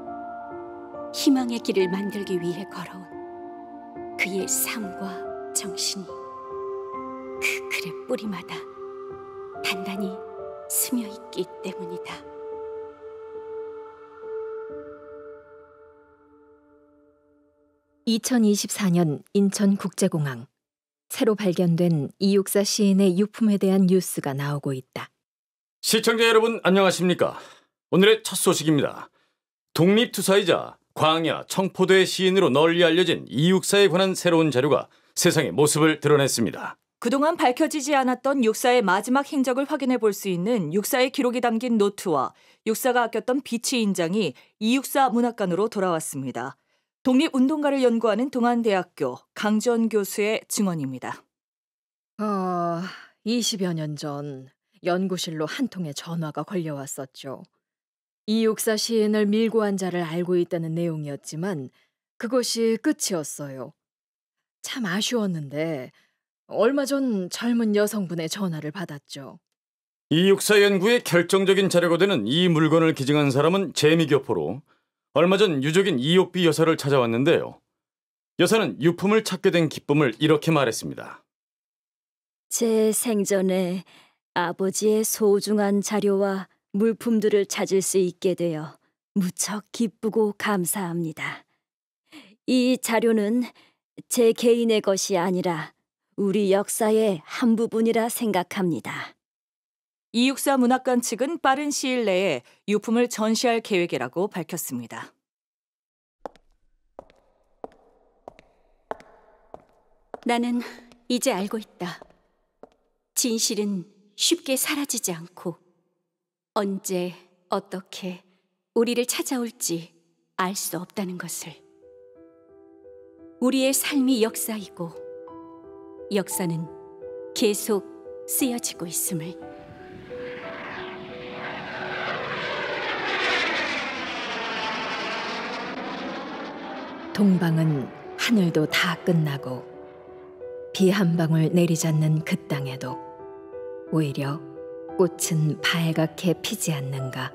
희망의 길을 만들기 위해 걸어온 그의 삶과 정신이 그 글의 뿌리마다 단단히 스며있기 때문이다. (2024년) 인천국제공항. 새로 발견된 이육사 시인의 유품에 대한 뉴스가 나오고 있다. 시청자 여러분 안녕하십니까? 오늘의 첫 소식입니다. 독립투사이자 광야, 청포도의 시인으로 널리 알려진 이육사에 관한 새로운 자료가 세상의 모습을 드러냈습니다. 그동안 밝혀지지 않았던 육사의 마지막 행적을 확인해 볼 수 있는 육사의 기록이 담긴 노트와 육사가 아꼈던 비치 인장이 이육사 문학관으로 돌아왔습니다. 독립운동가를 연구하는 동안대학교 강지원 교수의 증언입니다. 20여 년 전 연구실로 한 통의 전화가 걸려왔었죠. 이육사 시인을 밀고 한 자를 알고 있다는 내용이었지만 그것이 끝이었어요. 참 아쉬웠는데 얼마 전 젊은 여성분의 전화를 받았죠. 이육사 연구의 결정적인 자료가 되는 이 물건을 기증한 사람은 재미교포로 얼마 전 유족인 이옥비 여사를 찾아왔는데요. 여사는 유품을 찾게 된 기쁨을 이렇게 말했습니다. 제 생전에 아버지의 소중한 자료와 물품들을 찾을 수 있게 되어 무척 기쁘고 감사합니다. 이 자료는 제 개인의 것이 아니라 우리 역사의 한 부분이라 생각합니다. 이육사 문학관 측은 빠른 시일 내에 유품을 전시할 계획이라고 밝혔습니다. 나는 이제 알고 있다. 진실은 쉽게 사라지지 않고 언제 어떻게 우리를 찾아올지 알 수 없다는 것을. 우리의 삶이 역사이고 역사는 계속 쓰여지고 있음을. 동방은 하늘도 다 끝나고 비 한 방울 내리지 않는 그 땅에도 오히려 꽃은 발갛게 피지 않는가.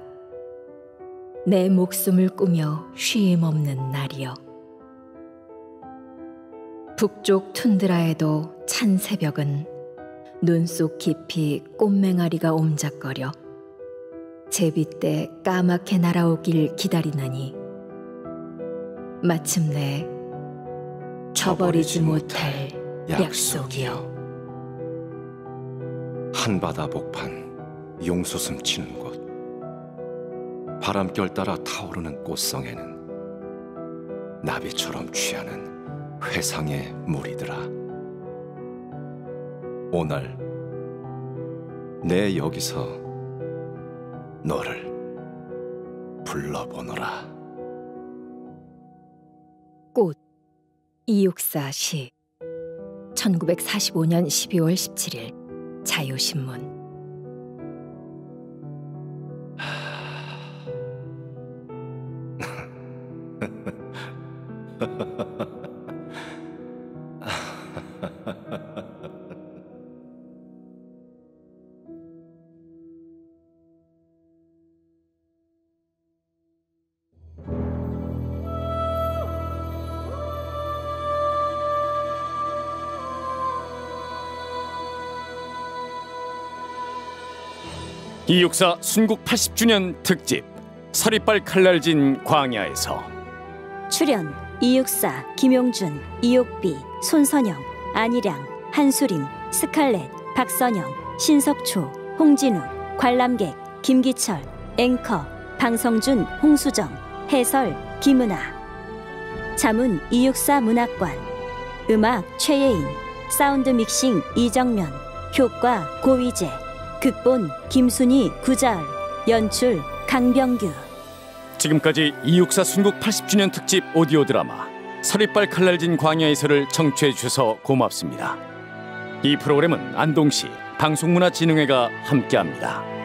내 목숨을 꾸며 쉼 없는 날이여. 북쪽 툰드라에도 찬 새벽은 눈 속 깊이 꽃맹아리가 옴작거려 제비 때 까맣게 날아오길 기다리나니 마침내 저버리지 못할 약속이여. 한바다 복판 용솟음 치는 곳, 바람결 따라 타오르는 꽃성에는 나비처럼 취하는 회상의 무리들아, 오늘 내 여기서 너를 불러보노라. 꽃, 이육사 시. 1945년 12월 17일 자유신문. 이육사 순국 80주년 특집 서리빨 칼날진 광야에서. 출연 이육사, 김용준, 이옥비, 손선영, 안희량, 한수림, 스칼렛, 박선영, 신석초, 홍진우, 관람객 김기철, 앵커 방성준, 홍수정, 해설 김은아. 자문 이육사 문학관. 음악 최예인, 사운드 믹싱 이정면, 효과 고위재, 극본 김순희, 구자을, 연출 강병규. 지금까지 이육사 순국 80주년 특집 오디오 드라마 서리빨 칼날진 광야에서를 청취해 주셔서 고맙습니다. 이 프로그램은 안동시 방송문화진흥회가 함께합니다.